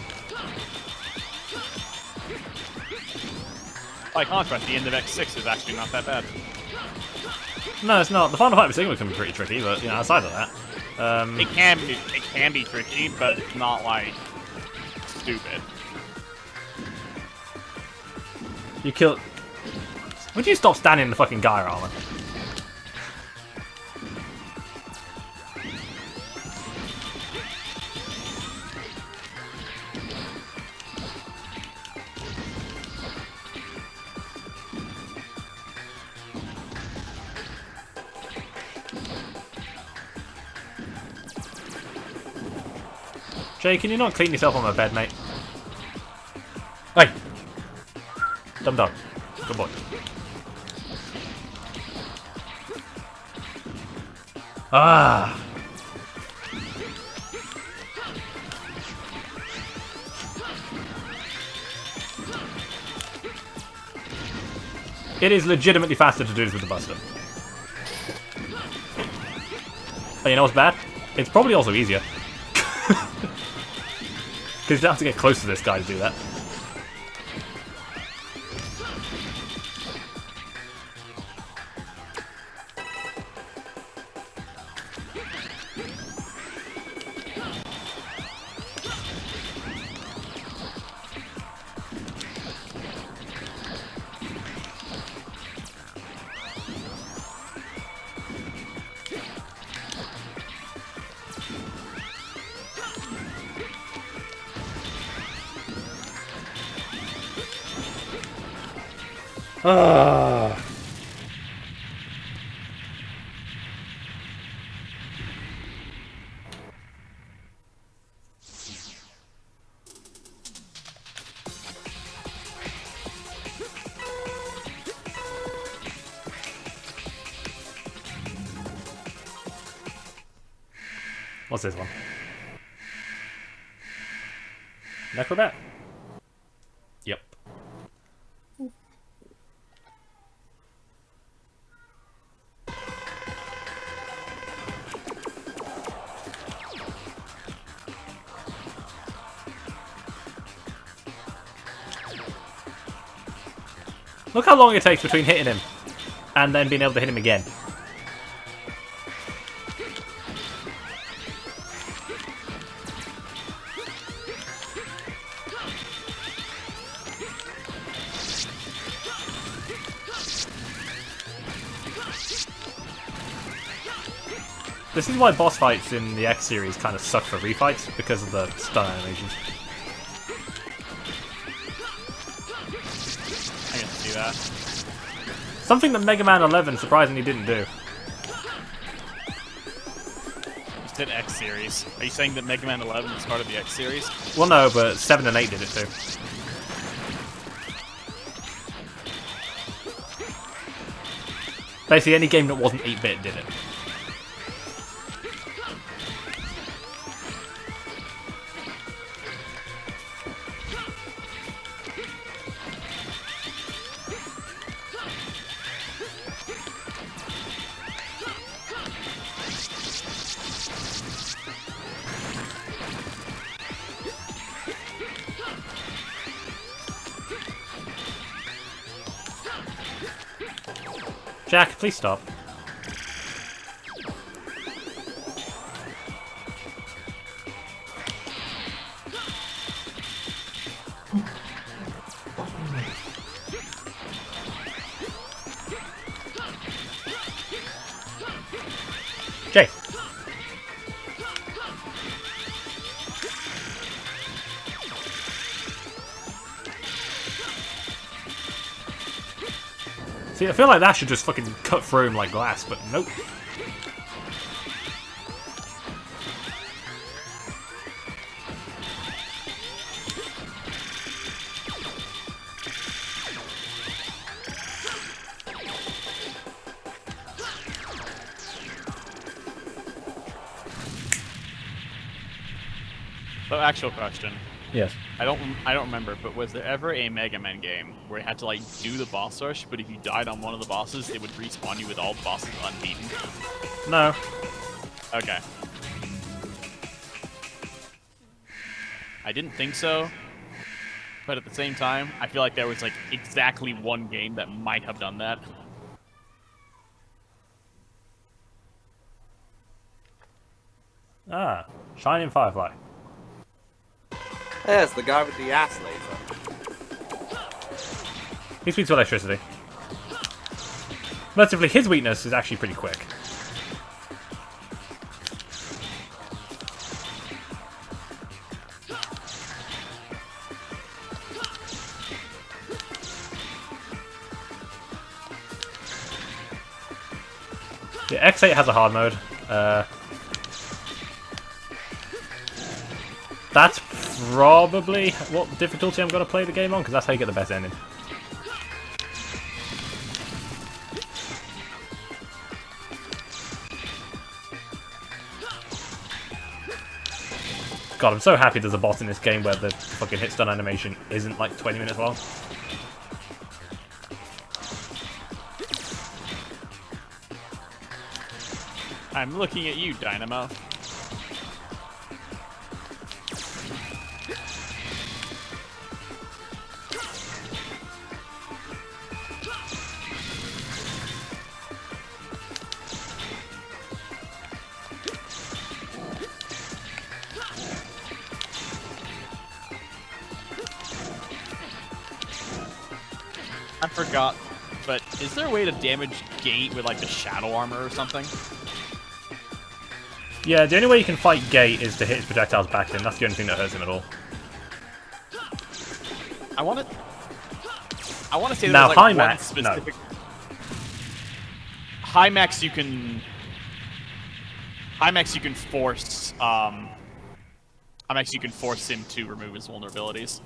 By contrast, the end of X6 is actually not that bad. No, it's not. The final fight with Sigma can be pretty tricky, but, you know, outside of that... It can be tricky, but it's not like stupid. You kill... Would you stop standing in the fucking Gaia armor? Jay, can you not clean yourself on my bed, mate? Hey! Dumb dog. Good boy. Ah! It is legitimately faster to do this with the Buster. But you know what's bad? It's probably also easier. Because you have to get close to this guy to do that. Ah. What's this one? Necrobat? Yep. Look how long it takes between hitting him and then being able to hit him again. This is why boss fights in the X series kind of suck for refights, because of the stun animations. I can see that. Something that Mega Man 11 surprisingly didn't do. You said X series. Are you saying that Mega Man 11 is part of the X series? Well, no, but 7 and 8 did it too. Basically, any game that wasn't 8-bit did it. Jack, please stop. Jay. See, I feel like that should just fucking cut through him like glass, but nope. So, actual question. Yes. I don't remember, but was there ever a Mega Man game where you had to like do the boss rush, but if you died on one of the bosses, it would respawn you with all the bosses unbeaten? No. Okay. I didn't think so, but at the same time, I feel like there was like exactly one game that might have done that. Ah, Shining Firefly. There's the guy with the ass laser. He speaks to electricity. Relatively, his weakness is actually pretty quick. The X8 has a hard mode. That's probably what difficulty I'm going to play the game on, because that's how you get the best ending. God, I'm so happy there's a boss in this game where the fucking hit stun animation isn't like 20 minutes long. I'm looking at you, Dynamo. I forgot, but is there a way to damage Gate with like the shadow armor or something? Yeah, the only way you can fight Gate is to hit his projectiles back at him. That's the only thing that hurts him at all. I want to say Now, there's like Hymax, one specific. Hymax, you can. Hymax, you can force. Hymax, you can force him to remove his vulnerabilities.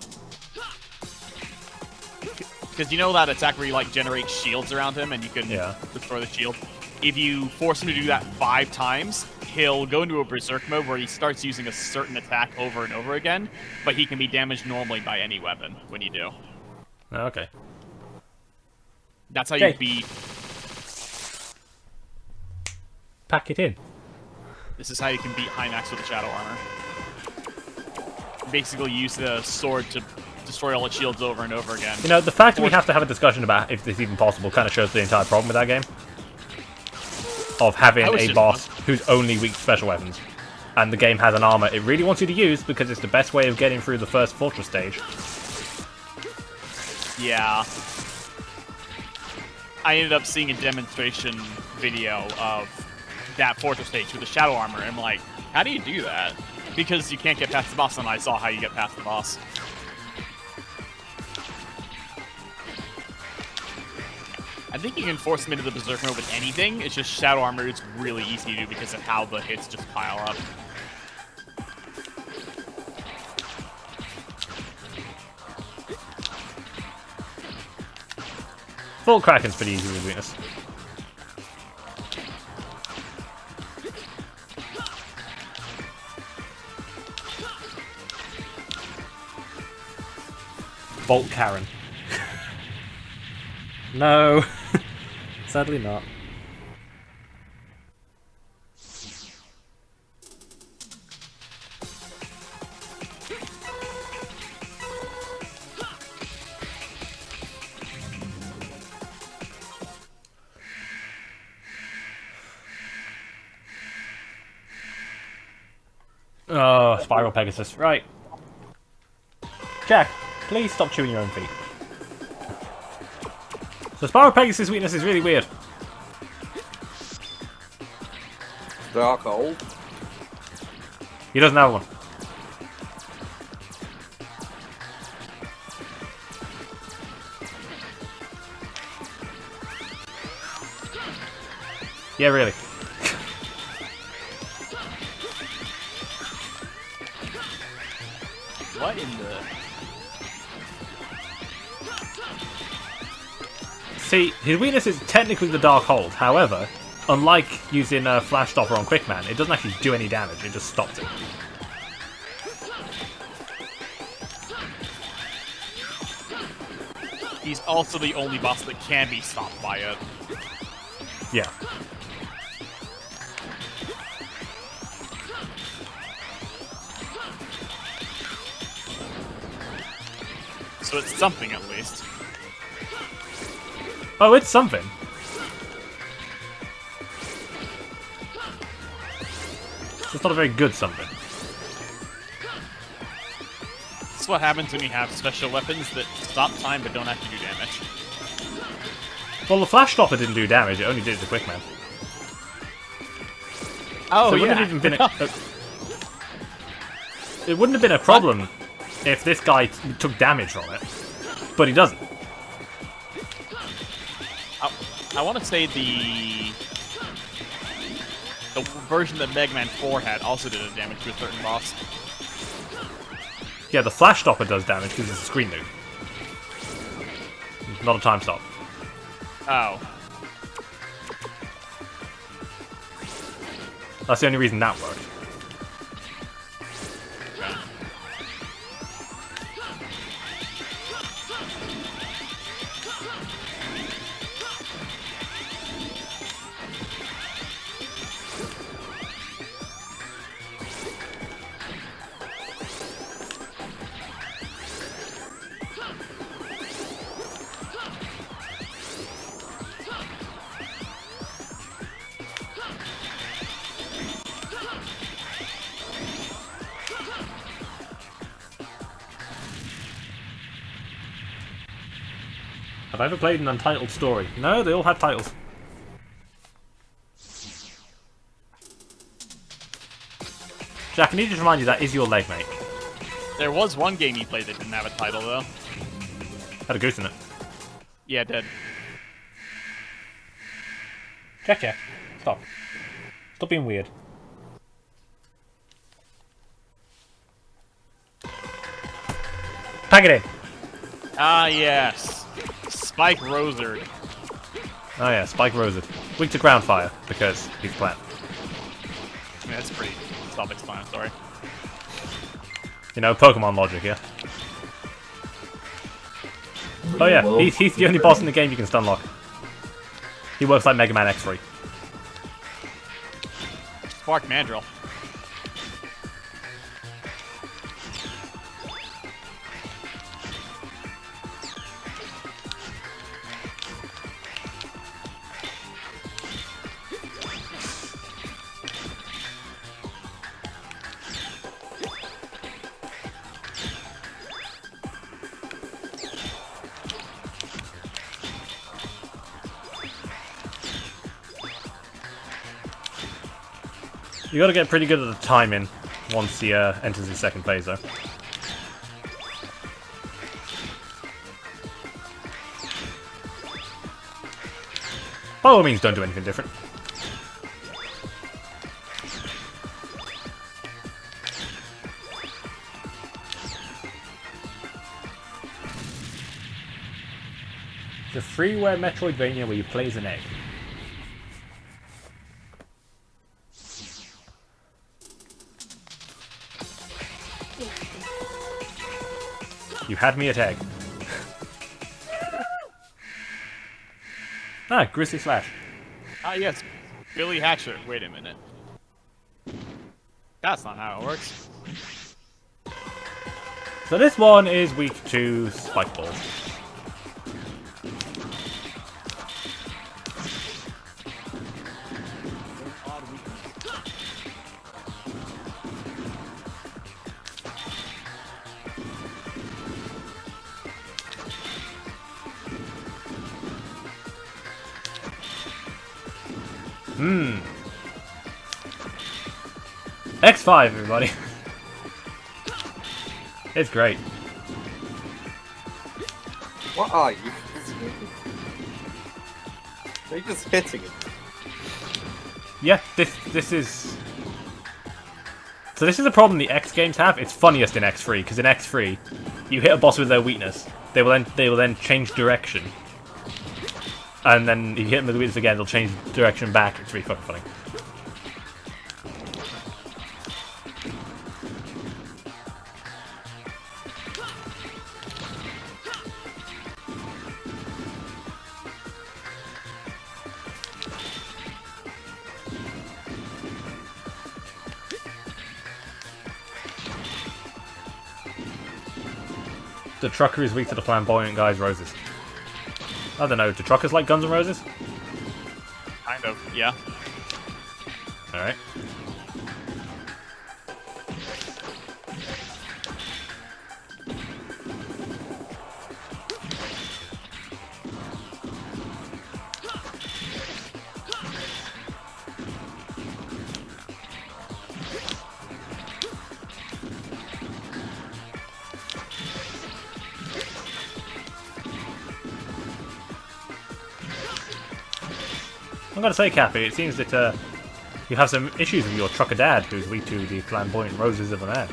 Because you know that attack where you like generate shields around him and you can destroy the shield. If you force him to do that 5 times, he'll go into a berserk mode where he starts using a certain attack over and over again, but he can be damaged normally by any weapon when you do. Okay. That's how you beat. Pack it in. This is how you can beat Hymax with the shadow armor. Basically, use the sword to destroy all its shields over and over again. You know, the fact that we have to have a discussion about if this is even possible kind of shows the entire problem with that game. Of having a boss who's only weak to special weapons. And the game has an armor it really wants you to use because it's the best way of getting through the first fortress stage. Yeah. I ended up seeing a demonstration video of that fortress stage with the shadow armor. And I'm like, how do you do that? Because you can't get past the boss, and I saw how you get past the boss. I think you can force him into the Berserk mode with anything. It's just shadow armor is really easy to do because of how the hits just pile up. Volt Kraken's pretty easy with weakness. Volt Karen. No. Sadly not. Oh, Spiral Pegasus. Right. Jack, please stop chewing your own feet. So Spiral Pegasus' weakness is really weird. Dark Hold. He doesn't have one. Yeah, really. What in the... See, his weakness is technically the Dark Hold. However, unlike using Flash Stopper on Quickman, it doesn't actually do any damage. It just stops it. He's also the only boss that can be stopped by it. Yeah. So it's something at least. Oh, it's something. It's not a very good something. This is what happens when you have special weapons that stop time but don't actually do damage. Well, the Flash Stopper didn't do damage. It only did it to Quickman. Oh, So it wouldn't have even been it wouldn't have been a problem if this guy took damage from it, but he doesn't. I want to say the version that Mega Man 4 had also did damage to a certain boss. Yeah, the Flash Stopper does damage because it's a screen move, not a time stop. Oh. That's the only reason that worked. Okay. Have I ever played an Untitled Story? No, they all had titles. Jack, I need to remind you that is your leg, mate. There was one game you played that didn't have a title, though. Had a goose in it. Yeah, it did. Jack. Stop. Stop being weird. Pack it in. Ah, yes. Spike Rosard. Oh yeah, Spike Rosard. Weak to ground fire, because he's plant. I mean, that's pretty self-explanatory. You know, Pokemon logic, yeah? Oh yeah, he's the only boss in the game you can stun lock. He works like Mega Man X3. Spark Mandrill. You got to get pretty good at the timing once he enters his second phase, though. By all means, don't do anything different. It's a freeware Metroidvania where you play as an egg. You had me at egg. Ah, Grizzly Slash. Ah, yes. Billy Hatcher. Wait a minute. That's not how it works. So this one is weak to Spike Balls. X5, everybody. It's great. What are you? They're just hitting it. Yeah, this is... So this is a problem the X games have. It's funniest in X3, because in X3, you hit a boss with their weakness. They will then change direction. And then if you hit them with the weakness again, they'll change direction back. It's really fucking funny. The trucker is weak to the flamboyant guy's roses. I don't know, do truckers like Guns N' Roses? Kind of, yeah. Alright. I'm gonna say, Cappy, it seems that you have some issues with your trucker dad, who's weak to the flamboyant roses of a man.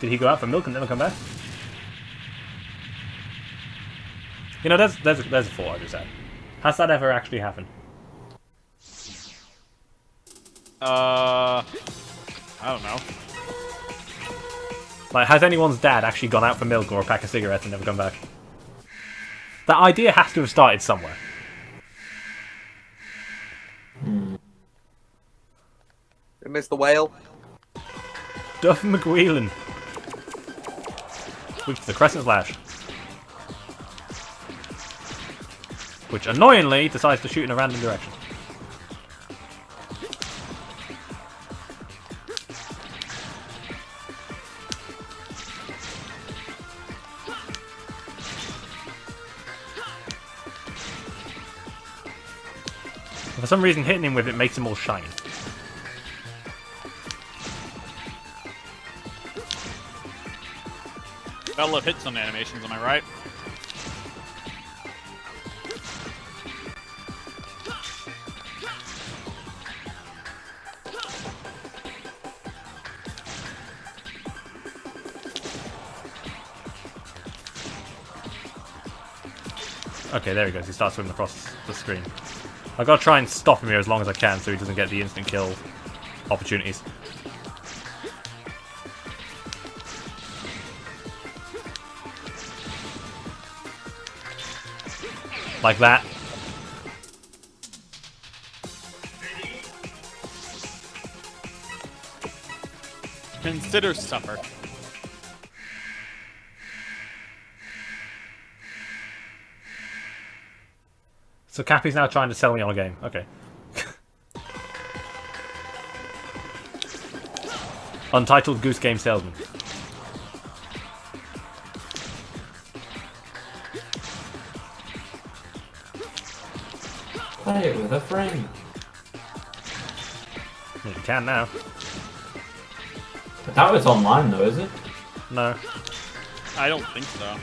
Did he go out for milk and never come back? You know, there's a thought I just had. Has that ever actually happened? I don't know. Like, has anyone's dad actually gone out for milk or a pack of cigarettes and never come back? That idea has to have started somewhere. Mr. Whale. Duff McWheelan. Weak to the Crescent Slash. Which annoyingly decides to shoot in a random direction. For some reason, hitting him with it makes him all shiny. Gotta love hit some animations, am I right? Okay, there he goes. He starts swimming across the screen. I've got to try and stop him here as long as I can so he doesn't get the instant kill opportunities. Like that. Consider supper. So Cappy's now trying to sell me on a game. Okay. Untitled Goose Game Salesman. Play it with a friend. Well, you can now. I doubt it's online though, is it? No. I don't think so.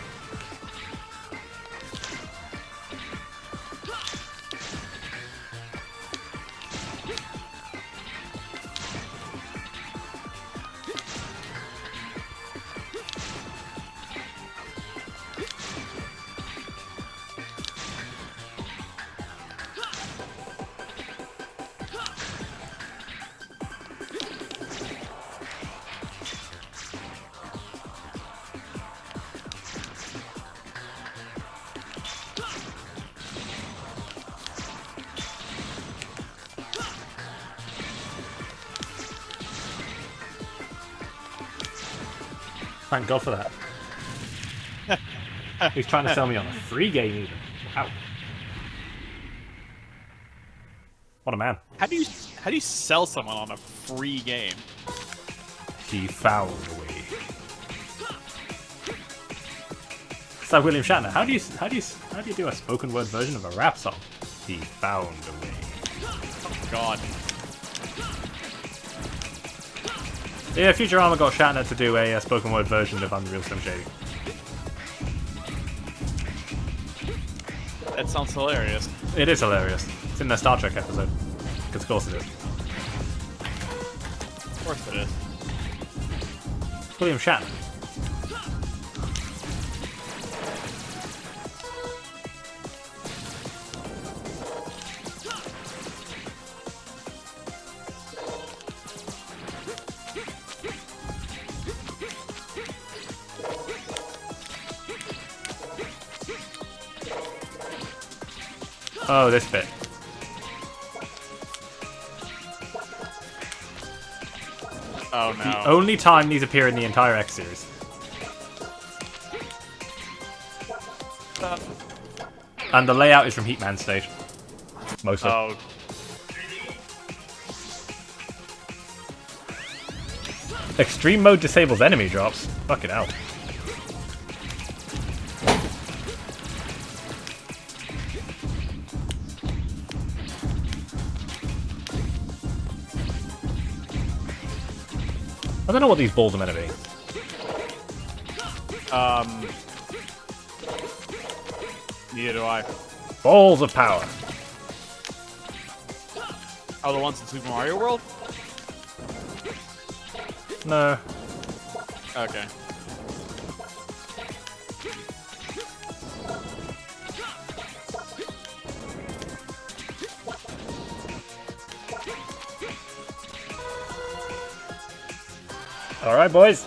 Thank God for that. He's trying to sell me on a free game even. Wow. What a man. How do you sell someone on a free game? He found a way. It's like William Shatner. How do you do a spoken word version of a rap song? He found a way. Oh God. Yeah, Futurama got Shatner to do a spoken word version of Unreal Slim Shady. That sounds hilarious. It is hilarious. It's in the Star Trek episode. Because of course it is. Of course it is. William Shatner. Oh, this bit. Oh no. The only time these appear in the entire X series. And the layout is from Heatman's stage. Mostly. Oh. Extreme mode disables enemy drops. Fuck it out. I don't know what these balls are meant to be. Neither do I. Balls of power. Oh, the ones in Super Mario World? No. Okay. Alright, boys.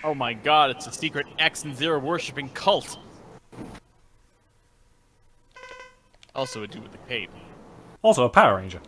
Oh my God, it's a secret X and Zero worshipping cult. Also a dude with a cape. Also a Power Ranger.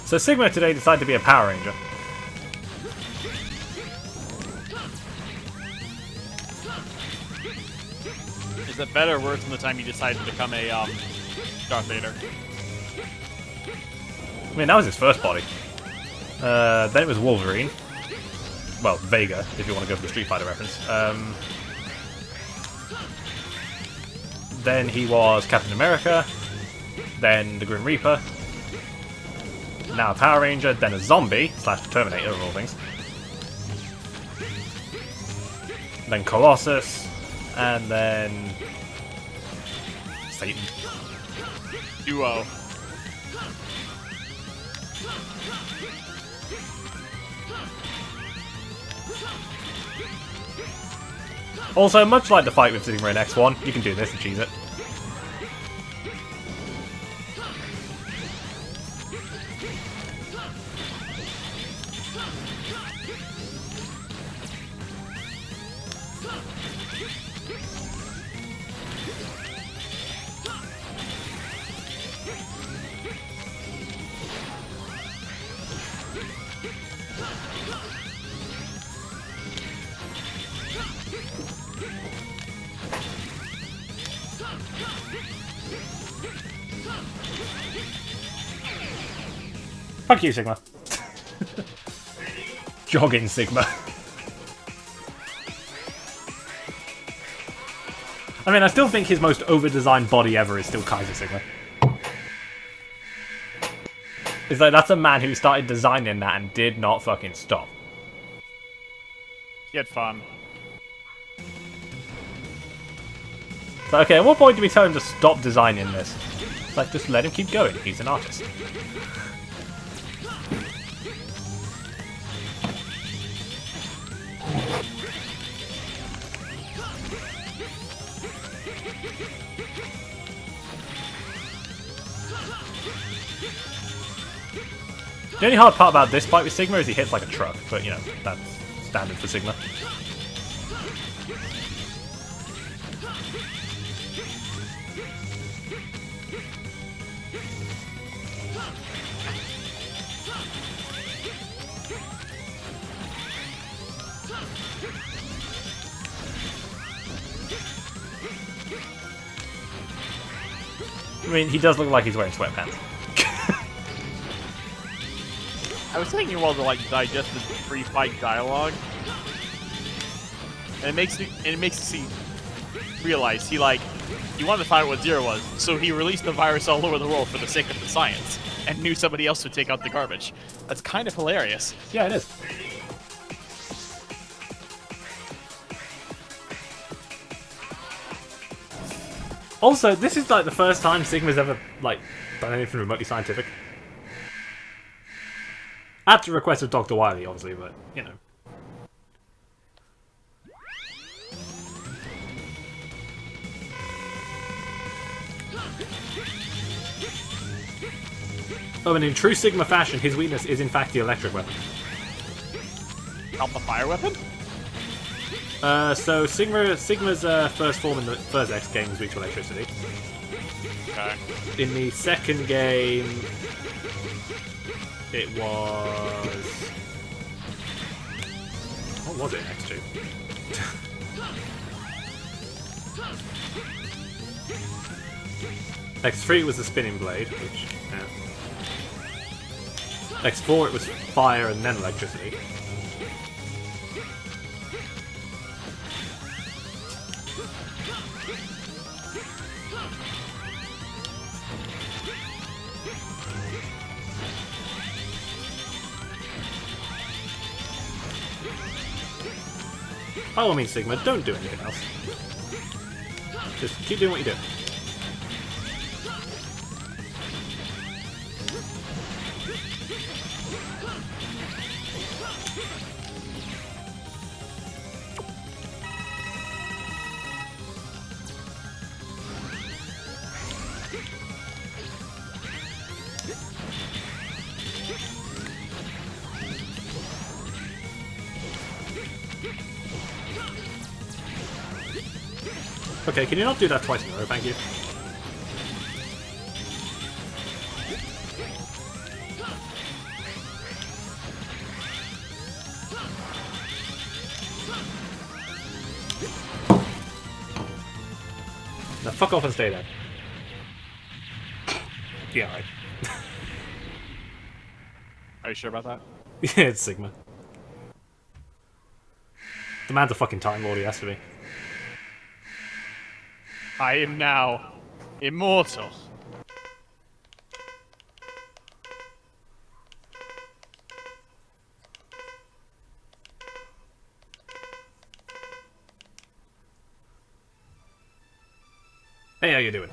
So Sigma today decided to be a Power Ranger. Is that better or worse than the time you decided to become a Darth Vader? I mean, that was his first body. Then it was Wolverine. Well, Vega, if you want to go for the Street Fighter reference. Then he was Captain America. Then the Grim Reaper. Now a Power Ranger, then a zombie, / Terminator of all things. Then Colossus, and then Satan. Duo. Also, much like the fight with Sigma in X1, you can do this and cheese it. Fuck you, Sigma. Jogging Sigma. I mean, I still think his most over-designed body ever is still Kaiser Sigma. It's like, that's a man who started designing that and did not fucking stop. He had fun. So, okay, at what point do we tell him to stop designing this? It's like, just let him keep going. He's an artist. The only hard part about this fight with Sigma is he hits like a truck, but you know, that's standard for Sigma. I mean, he does look like he's wearing sweatpants. I was taking a while to like digest the pre-fight dialogue, and it makes me realize he wanted to find out what Zero was, so he released the virus all over the world for the sake of the science, and knew somebody else would take out the garbage. That's kind of hilarious. Yeah, it is. Also, this is like the first time Sigma's ever like done anything remotely scientific. At the request of Dr. Wily, obviously, but, you know. Oh, and in true Sigma fashion, his weakness is in fact the electric weapon. Not the fire weapon? So Sigma's first form in the first X game was weak to electricity. Okay. In the second game, it was... What was it, X2? X3 was the spinning blade, which... Yeah. X4 it was fire and then electricity. By all means, Sigma, don't do anything else. Just keep doing what you do. Okay, can you not do that twice in a row, thank you? Now fuck off and stay there. Yeah, right. Are you sure about that? Yeah, it's Sigma. The man's a fucking Time Lord, he has to be. I am now immortal. Hey, how you doing?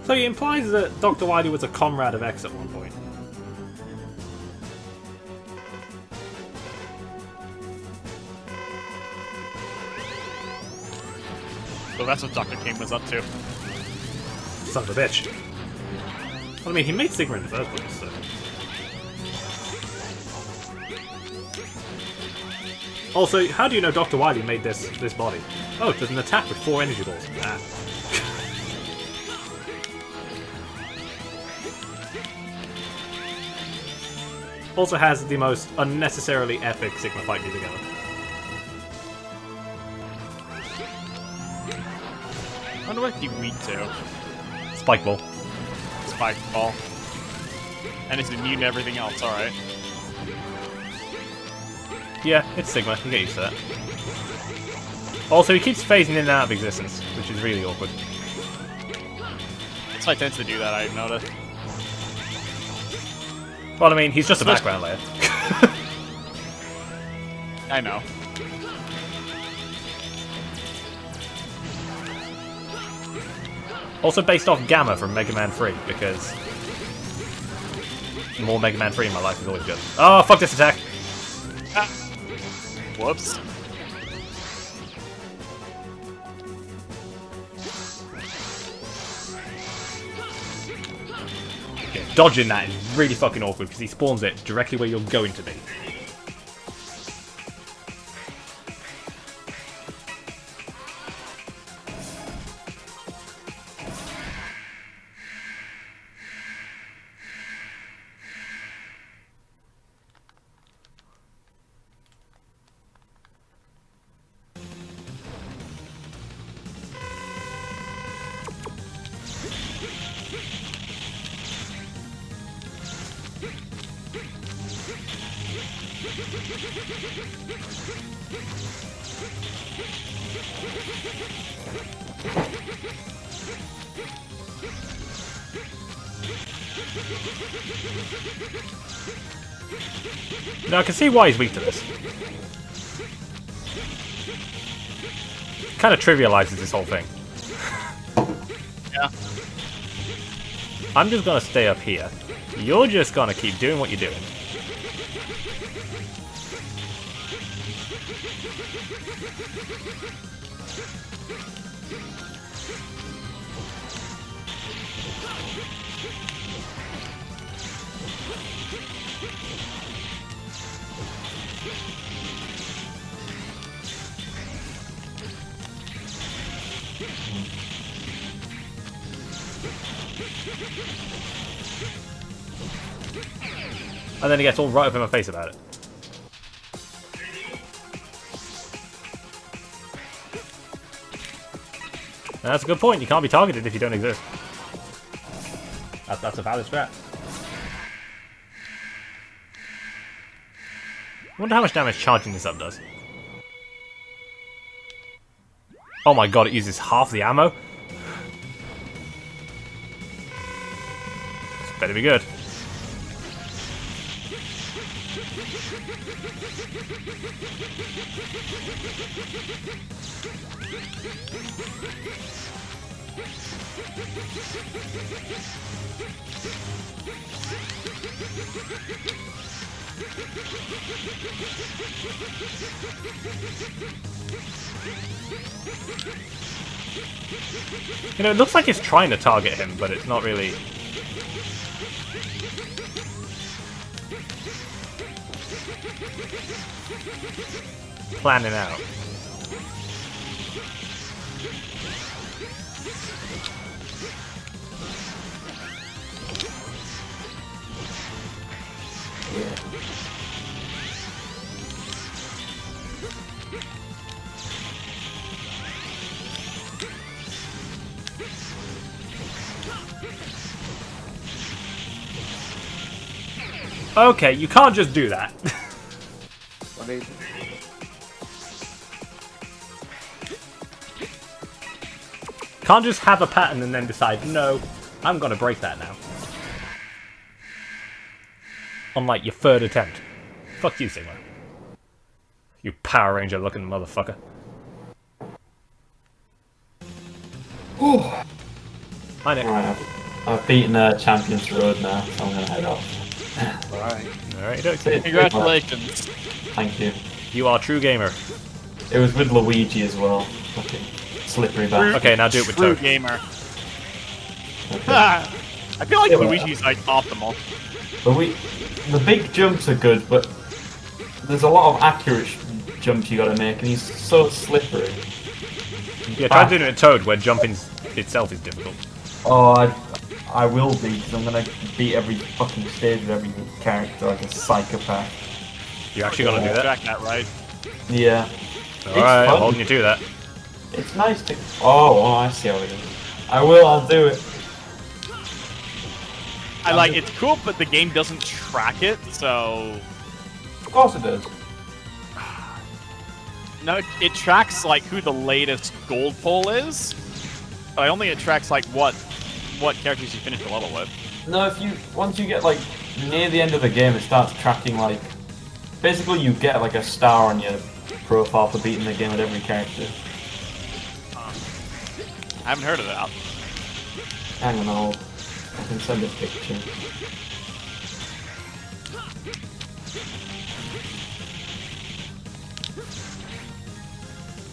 So he implies that Dr. Wily was a comrade of X at one point. So that's what Dr. King was up to. Son of a bitch. Well, I mean, he made Sigma in the first place, so... Also, how do you know Dr. Wily made this body? Oh, there's an attack with 4 energy balls. Ah. Also has the most unnecessarily epic Sigma fight music ever. I wonder what he'd be weak to. Spike ball. Spike ball. And it's immune to everything else, alright. Yeah, it's Sigma. You get used to that. Also, he keeps phasing in and out of existence, which is really awkward. So I tend to do that, I've noticed. Well, I mean, he's just a background layer. I know. Also based off Gamma from Mega Man 3, because more Mega Man 3 in my life is always good. Oh, fuck this attack! Ah. Whoops. Okay, dodging that is really fucking awkward, because he spawns it directly where you're going to be. Now I can see why he's weak to this. Kind of trivializes this whole thing. Yeah. I'm just gonna stay up here. You're just gonna keep doing what you're doing. And then he gets all right up in my face about it. And that's a good point. You can't be targeted if you don't exist. That's a valid strat. I wonder how much damage charging this up does. Oh my god, it uses half the ammo? This better be good. You know, it looks like it's trying to target him, but it's not really. Planning out. Okay, you can't just do that. I mean, Can't just have a pattern and then decide, no, I'm gonna break that now. On like your third attempt. Fuck you, Sigma. You Power Ranger looking motherfucker. Hi, Nick. Alright, I've beaten Champions Road now, so I'm gonna head off. alright. Alright, Congratulations. Thank you. you are a true gamer. It was with Luigi as well. Fucking slippery back. Okay, now do it with True Toad. gamer. Okay. I feel like Yeah, but- Luigi's like optimal. But the big jumps are good, but there's a lot of accurate jumps you gotta make, and he's so slippery. Yeah, try doing it at Toad, where jumping itself is difficult. Oh, I will be, because I'm gonna beat every fucking stage with every character like a psychopath. You're actually gonna do that? Track that, right? Yeah. Alright, I'm holding you to that. It's nice to... Oh, I see how it is. I'll do it. I like it's cool, but the game doesn't track it, so... Of course it does. No, it tracks like who the latest gold poll is, but I don't think it tracks like what characters you finish the level with. No, once you get like near the end of the game, it starts tracking like... Basically, you get like a star on your profile for beating the game with every character. I haven't heard of that. Hang on, I can send a picture.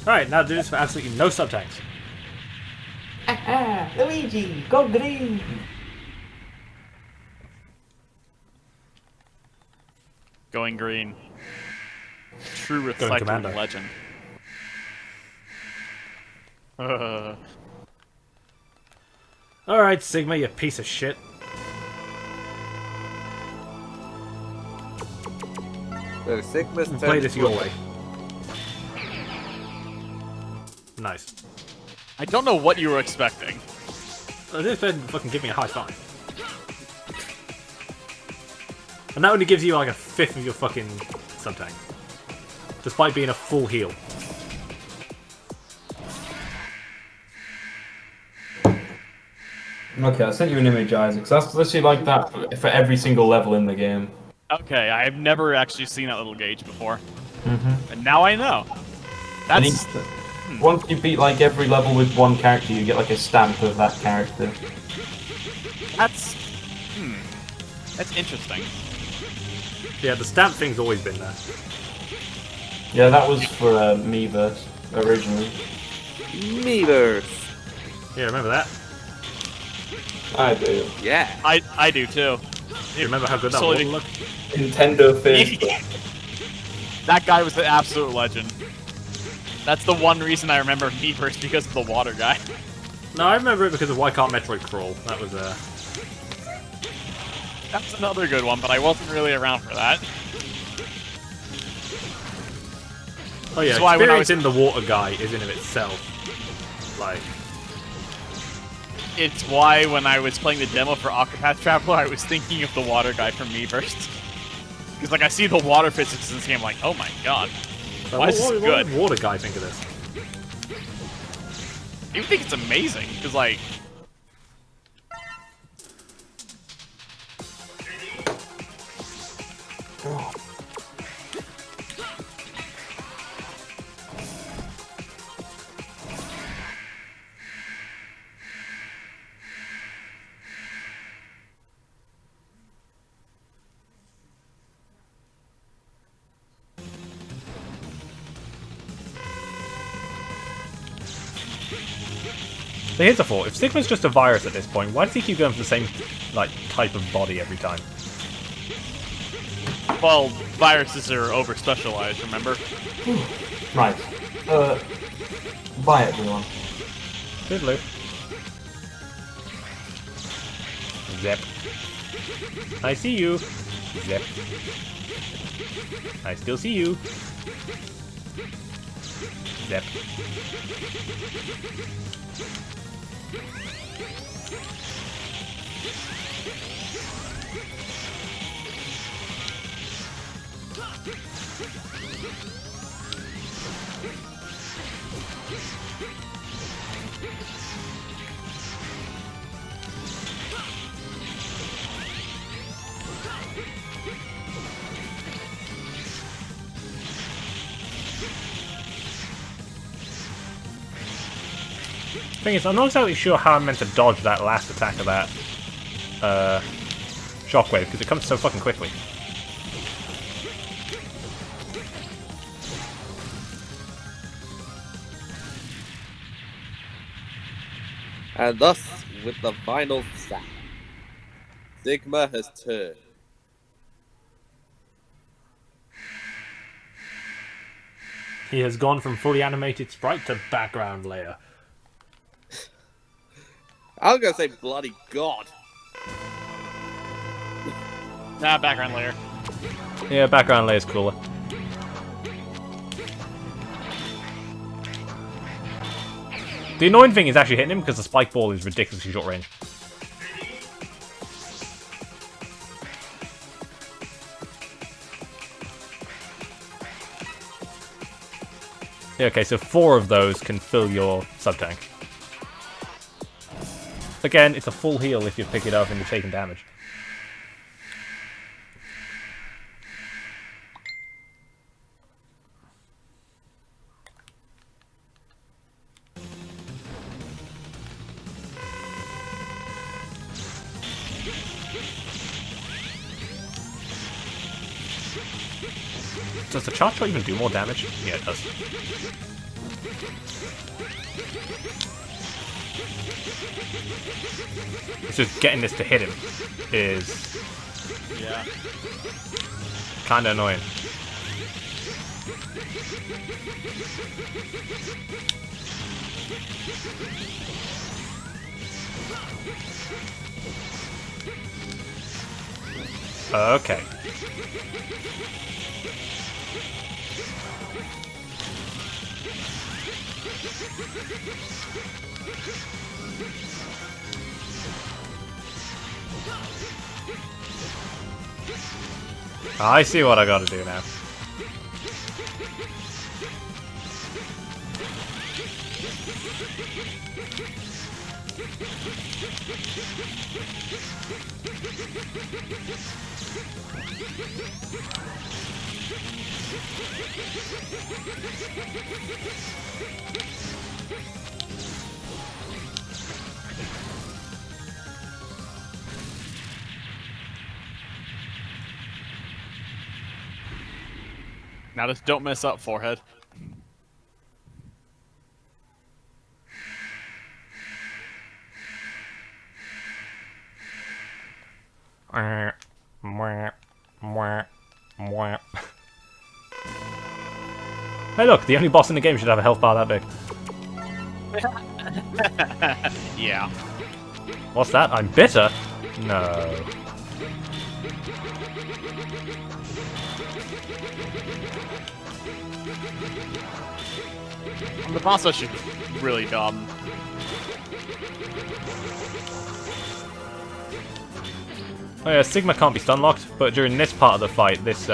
Alright, now do this for absolutely no sub-tanks. Luigi, go green! Going green. True Going recycling commando. legend. Alright, Sigma, you piece of shit. So Sigma's turn. Play this your way. Nice. I don't know what you were expecting. This didn't fucking give me a high five. And that only gives you like a fifth of your fucking sub-tank. Despite being a full heal. Okay, I sent you an image, Isaac. So that's literally like that for every single level in the game. Okay, I've never actually seen that little gauge before. Mm-hmm. And now I know. That's... Once you beat like every level with one character, you get like a stamp of that character. That's... That's interesting. Yeah, the stamp thing's always been there. Yeah, that was for Miiverse originally. Miiverse. Yeah, remember that? I do. Yeah. I do too. You remember how good that Solely- one looked? Nintendo Facebook. That guy was the absolute legend. That's the one reason I remember Miiverse, because of the water guy. No, I remember it because of Why Can't Metroid Crawl. That was That's another good one, but I wasn't really around for that. Oh yeah, That's why when I was- experiencing the water guy is in of itself. Like, It's why when I was playing the demo for Octopath Traveler, I was thinking of the water guy from Miiverse. Because like I see the water physics in this game, I'm like, oh my god. Why is this what good? did water guy think of this? I even think it's amazing, because like... So here's a thought: if Sigma's just a virus at this point, why does he keep going for the same like type of body every time? Well, viruses are over-specialized, remember? Right. Bye everyone. Toodaloo. Zep. I see you. Zep. I still see you. Zep. Thing is, I'm not exactly sure how I'm meant to dodge that last attack of that shockwave, because it comes so fucking quickly. And thus, with the final sound, Sigma has turned. He has gone from fully animated sprite to background layer. I was gonna say bloody god. Nah, background layer. Yeah, background layer is cooler. The annoying thing is actually hitting him because the spike ball is ridiculously short range. Yeah, okay, so 4 of those can fill your sub-tank. Again, it's a full heal if you pick it up and you're taking damage. Does the charge shot even do more damage? Yeah, it does. It's just getting this to hit him is kind of annoying. Okay. I see what I gotta do now. Now just don't mess up, forehead. Hey look, the only boss in the game should have a health bar that big. Yeah. What's that? I'm bitter? No. The boss rush is really dumb. Oh yeah, Sigma can't be stun locked, but during this part of the fight, this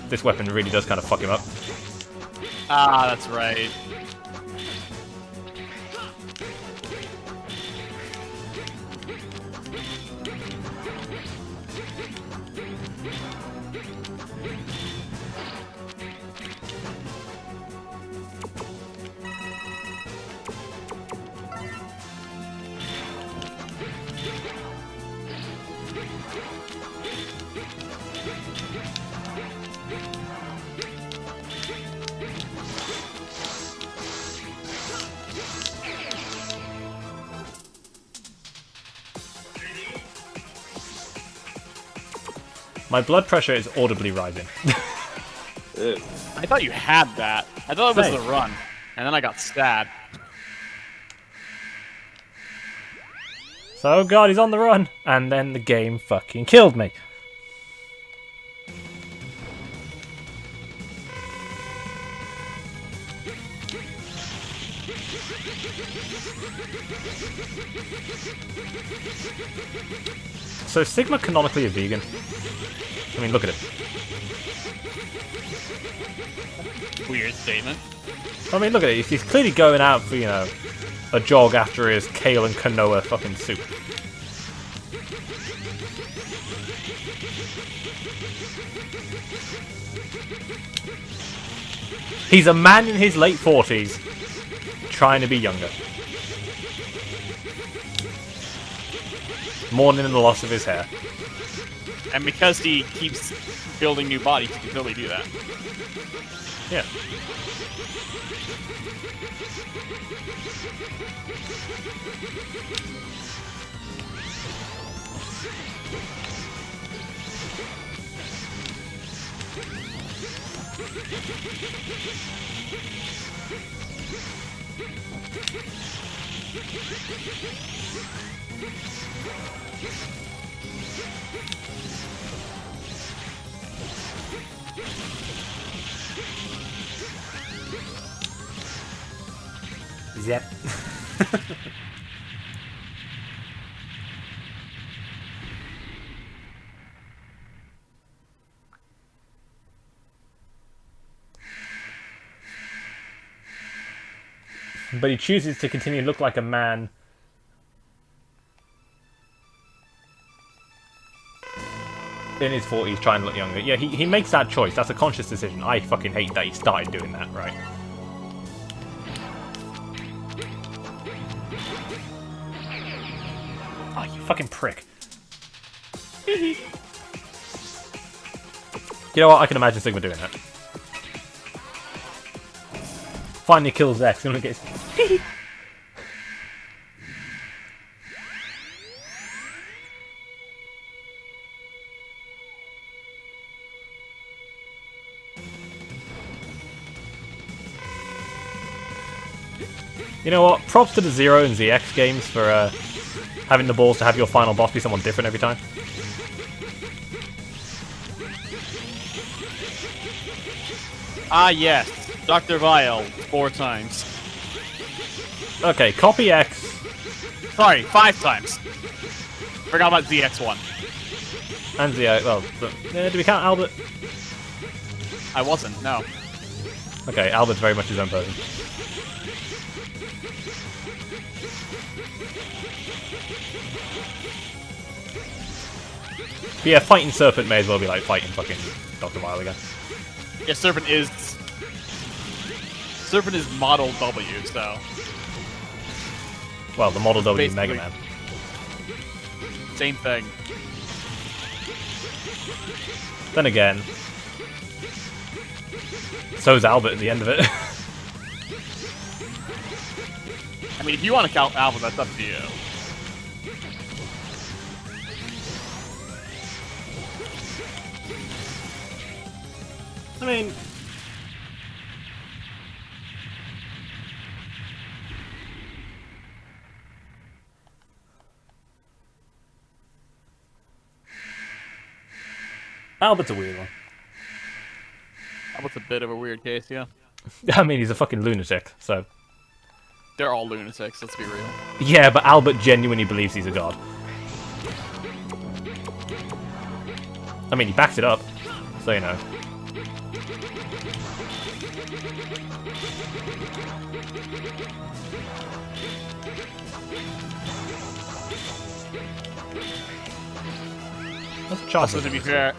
this weapon really does kind of fuck him up. Ah, that's right. My blood pressure is audibly rising. I thought you had that. I thought it was Same. the run, and then I got stabbed. So, God, he's on the run, and then the game fucking killed me. So, is Sigma canonically a vegan? I mean, look at it. Weird statement. I mean, look at it. He's clearly going out for, you know, a jog after his kale and quinoa fucking soup. He's a man in his late 40s trying to be younger. Mourning the loss of his hair. And because he keeps building new bodies, he can totally do that. Yeah. Zep. But he chooses to continue to look like a man. In his 40s, trying to look younger. Yeah, he makes that choice. That's a conscious decision. I fucking hate that he started doing that, right? Oh, you fucking prick. You know what? I can imagine Sigma doing that. Finally kills X, and it gets. You know what? Props to the Zero and ZX games for having the balls to have your final boss be someone different every time. Ah, yes. Dr. Vile, 4 times. Okay, copy X. Sorry, 5 times. Forgot about ZX1. And ZX. Well, do we count Albert? I wasn't, no. Okay, Albert's very much his own person. But yeah, fighting Serpent may as well be like fighting fucking Dr. Vile again. Yeah, Serpent is Model W, so... Well, the Model W Basically. Mega Man. Same thing. Then again, so's Albert at the end of it. I mean, if you want to count Alpha, that's up to you. I mean, Albert's a weird one. Albert's a bit of a weird case, yeah. I mean, he's a fucking lunatic, so... They're all lunatics, let's be real. Yeah, but Albert genuinely believes he's a god. I mean, he backs it up, so you know. That's a charge. Also, to be fair,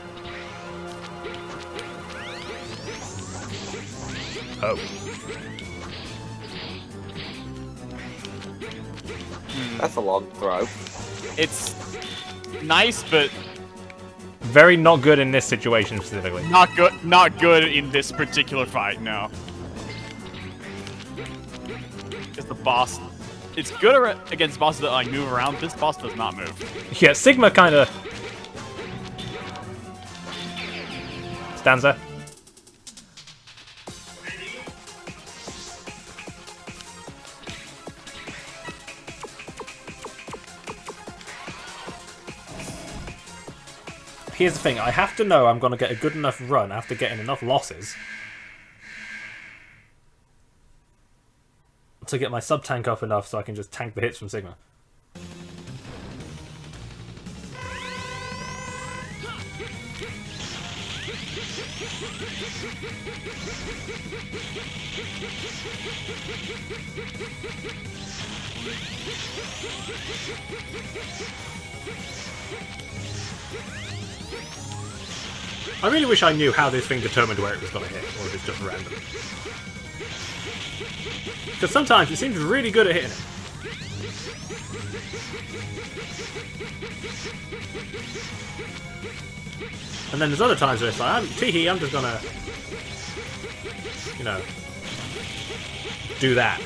Oh. That's a long throw. it's nice, but Very not good in this situation specifically. not good in this particular fight, no. Because the boss... It's good against bosses that like move around. This boss does not move. Yeah, Sigma kind of stands there. Here's the thing, I have to know I'm going to get a good enough run after getting enough losses to get my sub-tank up enough so I can just tank the hits from Sigma. I really wish I knew how this thing determined where it was going to hit, or if it's just random. Because sometimes it seems really good at hitting it. And then there's other times where it's like, teehee, I'm just gonna, you know, do that.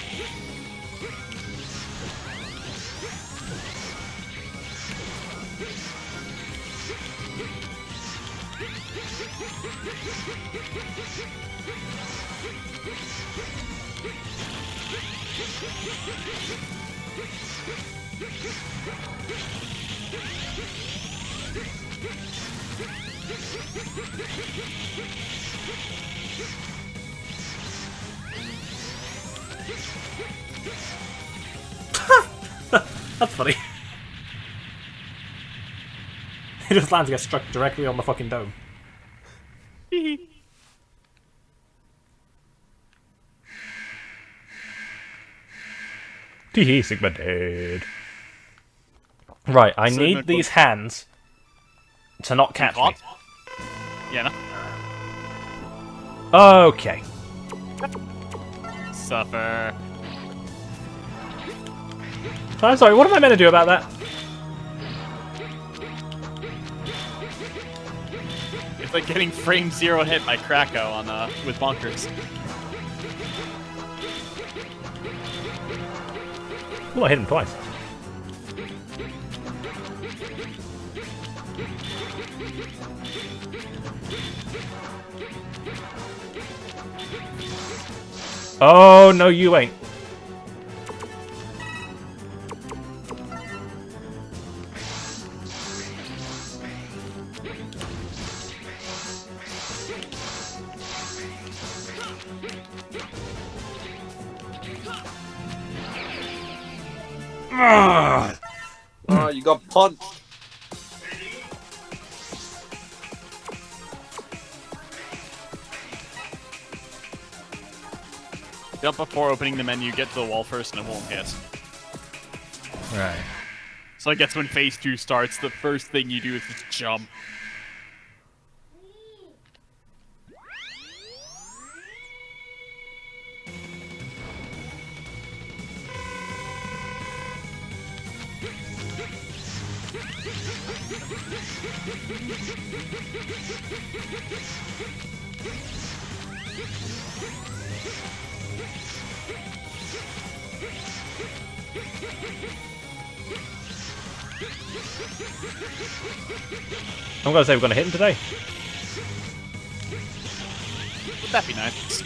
That's funny. He just lands and gets struck directly on the fucking dome. Tee Sigma dead. Right, I need these hands to not catch me. Yeah, Okay. Suffer. I'm sorry, what am I meant to do about that? It's like getting frame 0 hit by Krakow on with Bonkers. Oh, I hit him twice. Oh, no, you ain't. Oh, you got punched. Jump before opening the menu, get to the wall first, and it won't hit. Right. So I guess when phase 2 starts, the first thing you do is just jump. I'm gonna say we're gonna hit him today. Would that be nice?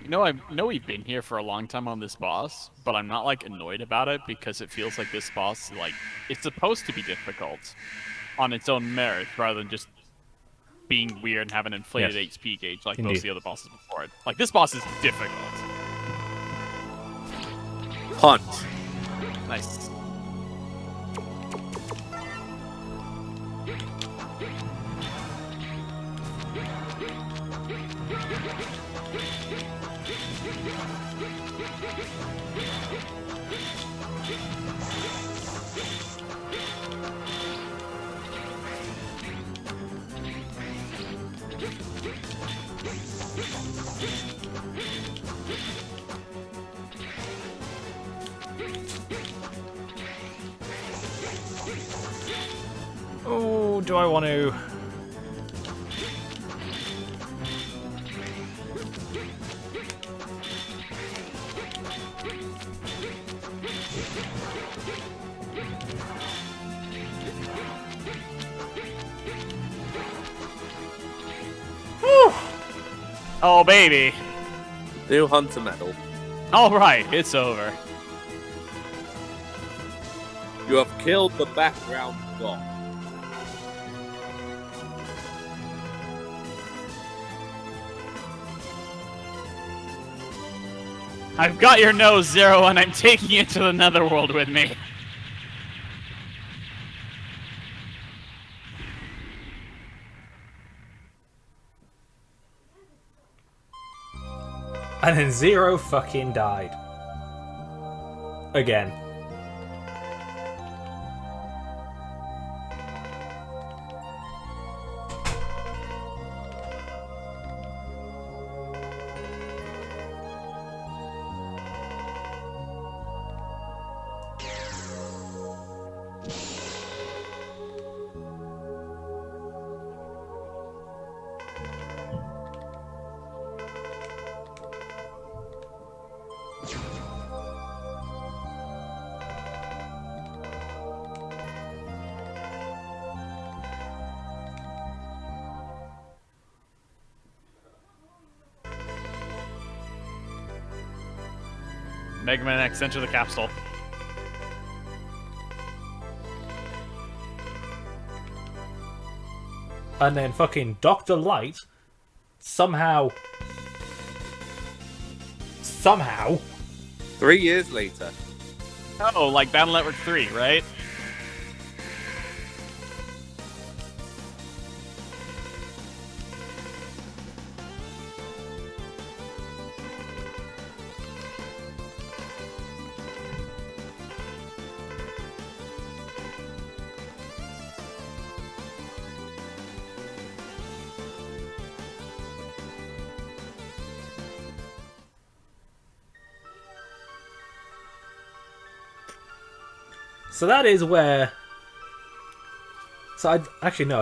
You know, I know we've been here for a long time on this boss, but I'm not, like, annoyed about it because it feels like this boss, like, it's supposed to be difficult on its own merit rather than just being weird and have an inflated HP gauge like most of the other bosses before it. Like, this boss is difficult. Punch. Nice. Oh, do I want to? Oh, baby. New Hunter Medal. Alright, it's over. You have killed the background god. I've got your nose, Zero, and I'm taking it to the Netherworld with me. And then Zero fucking died. Again. Mega Man X, enter the capsule. And then fucking Dr. Light somehow 3 years later. Oh, like Battle Network 3, right? So that is where... So I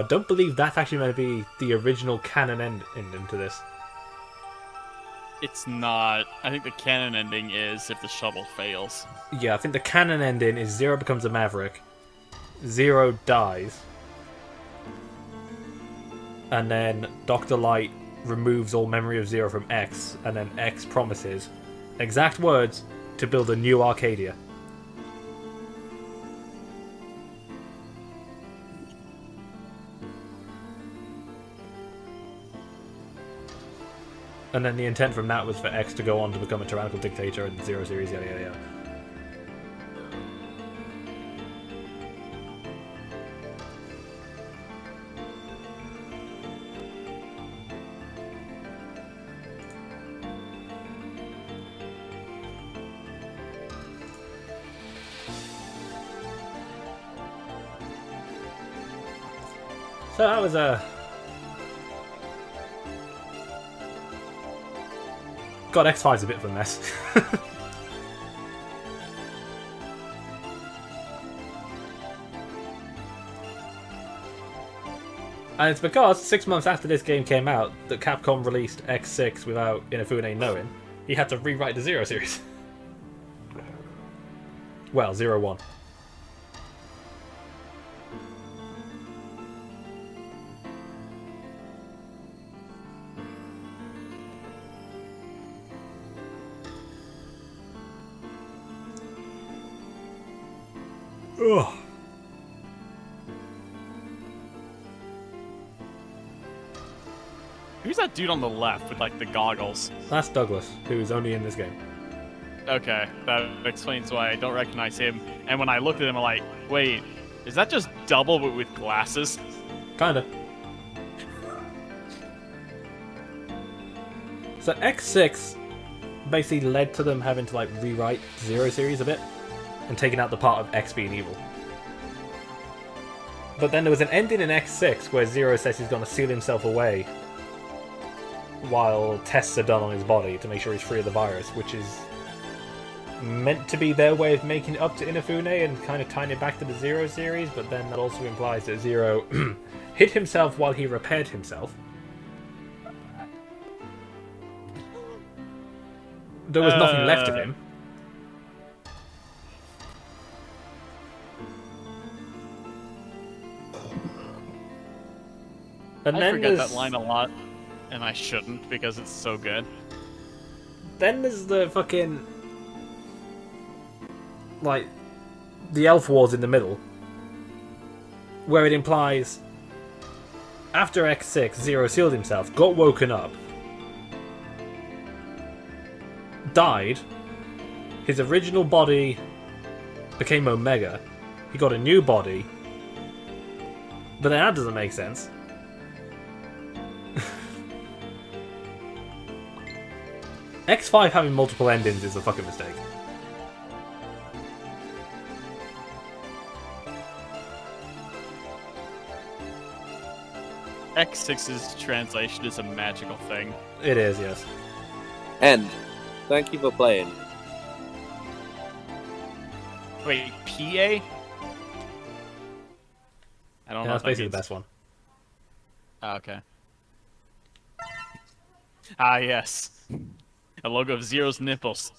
don't believe that's actually meant to be the original canon ending to this. It's not. I think the canon ending is if the shuttle fails. Yeah, I think the canon ending is Zero becomes a Maverick, Zero dies, and then Dr. Light removes all memory of Zero from X, and then X promises, exact words, to build a new Arcadia. And then the intent from that was for X to go on to become a tyrannical dictator in the Zero series, yada yada yada. So that was a... God, X5's a bit of a mess. And it's because 6 months after this game came out that Capcom released X6 without Inafune knowing. He had to rewrite the Zero series. Well, 01. Ugh. Who's that dude on the left with like the goggles? That's Douglas, who's only in this game. Okay, that explains why I don't recognize him. And when I looked at him, I'm like, wait, is that just Double but with glasses? Kinda. So X6 basically led to them having to like rewrite Zero series a bit and taking out the part of X being evil. But then there was an ending in X6 where Zero says he's going to seal himself away while tests are done on his body to make sure he's free of the virus, which is meant to be their way of making it up to Inafune and kind of tying it back to the Zero series, but then that also implies that Zero hit himself while he repaired himself. There was nothing left of him. And I then forget there's, that line a lot, and I shouldn't because it's so good. Then there's the fucking... like, the Elf Wars in the middle, where it implies after X6, Zero sealed himself, got woken up, died, his original body became Omega, he got a new body, but then that doesn't make sense. X5 having multiple endings is a fucking mistake. X6's translation is a magical thing. It is, yes. And thank you for playing. Wait, PA? I don't Yeah, know. that's What that basically means. the best one. Ah, okay. Ah, yes. A logo of Zero's nipples.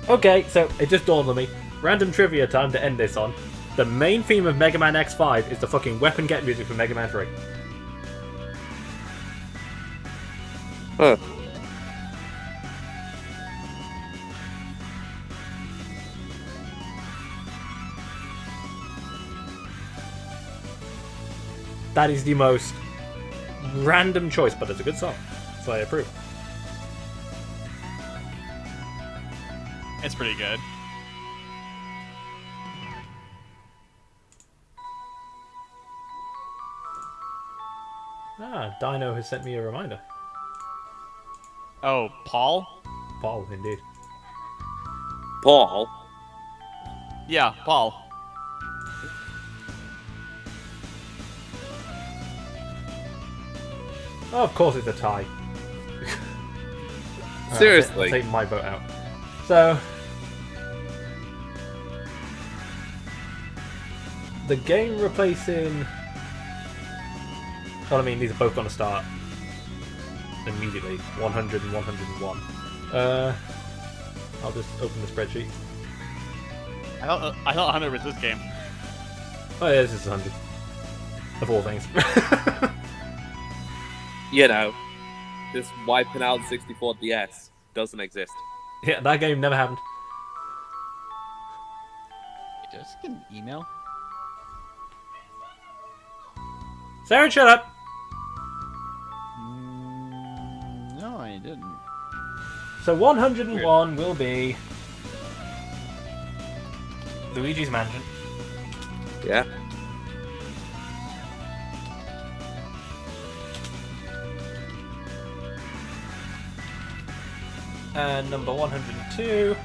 Okay, so it just dawned on me. Random trivia time to end this on. The main theme of Mega Man X5 is the fucking weapon get music from Mega Man 3. Huh. That is the most random choice, but it's a good song, so I approve. It's pretty good. Ah, Dino has sent me a reminder. Oh, Paul? Paul, indeed. Paul. Yeah, Paul. Oh, of course it's a tie. Alright, Seriously. I'll take my vote out. So, the game replacing... Well, I mean, these are both going to start immediately. 100 and 101. I'll just open the spreadsheet. I thought 100 was this game. Oh yeah, this is 100. Of all things. You know, this wiping out 64 DS doesn't exist. Yeah, that game never happened. Did I just get an email? Sarah, shut up! No, I didn't. So 101 will be Luigi's Mansion. Yeah. And number 102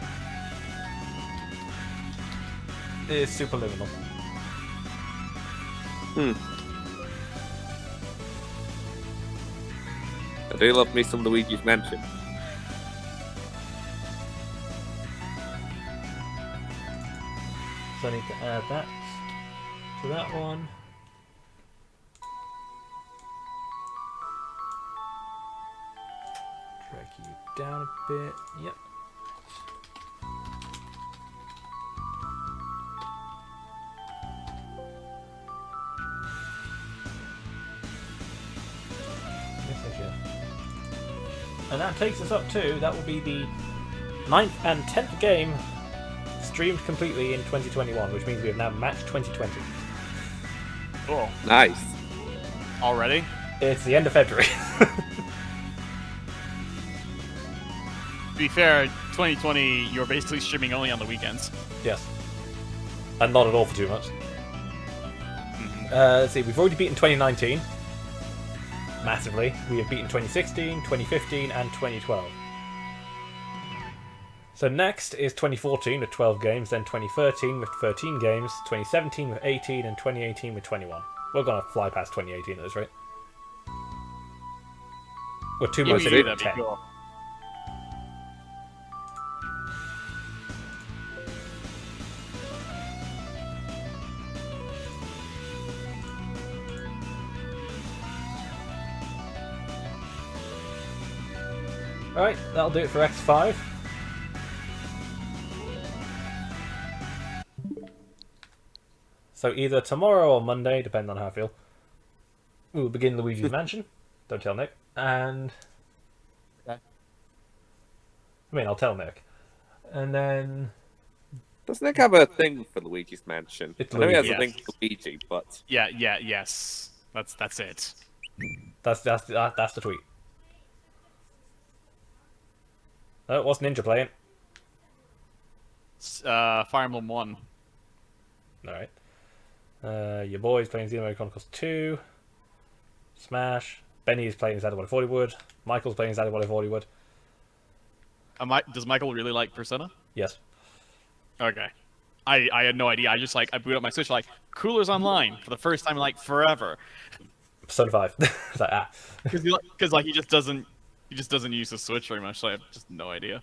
is Superliminal. I do love me some Luigi's Mansion. So I need to add that to that one. Drag you down a bit. Yep. Yes, I should. And that takes us up to, that will be the 9th and 10th game streamed completely in 2021, which means we have now matched 2020. Cool. Nice. Already? It's the end of February. To be fair, 2020, you're basically streaming only on the weekends. Yes. And not at all for 2 months. Let's see, we've already beaten 2019. Massively. We have beaten 2016, 2015, and 2012. So next is 2014 with 12 games, then 2013 with 13 games, 2017 with 18, and 2018 with 21. We're gonna fly past 2018 at this rate. We're 2 months If in you do, at that'd 10. be cool. Alright, that'll do it for X5. So either tomorrow or Monday, depending on how I feel, we will begin Luigi's Mansion. Don't tell Nick. And... Okay. I mean, I'll tell Nick. And then... Does Nick have a thing for Luigi's Mansion? It's I know he has Luigi. a thing for Luigi, but Yeah, yes. That's it. That's the tweet. Oh, what's Ninja playing? Fire Emblem 1. Alright. Your boy's playing Xenoblade Chronicles 2. Smash. Benny's playing Zelda 40 Wood. Michael's playing Zelda 40 Wood. Does Michael really like Persona? Yes. Okay. I had no idea. I just I boot up my Switch Cooler's online for the first time in forever. Persona 5. It's like, Because he just doesn't use the Switch very much, so I have just no idea.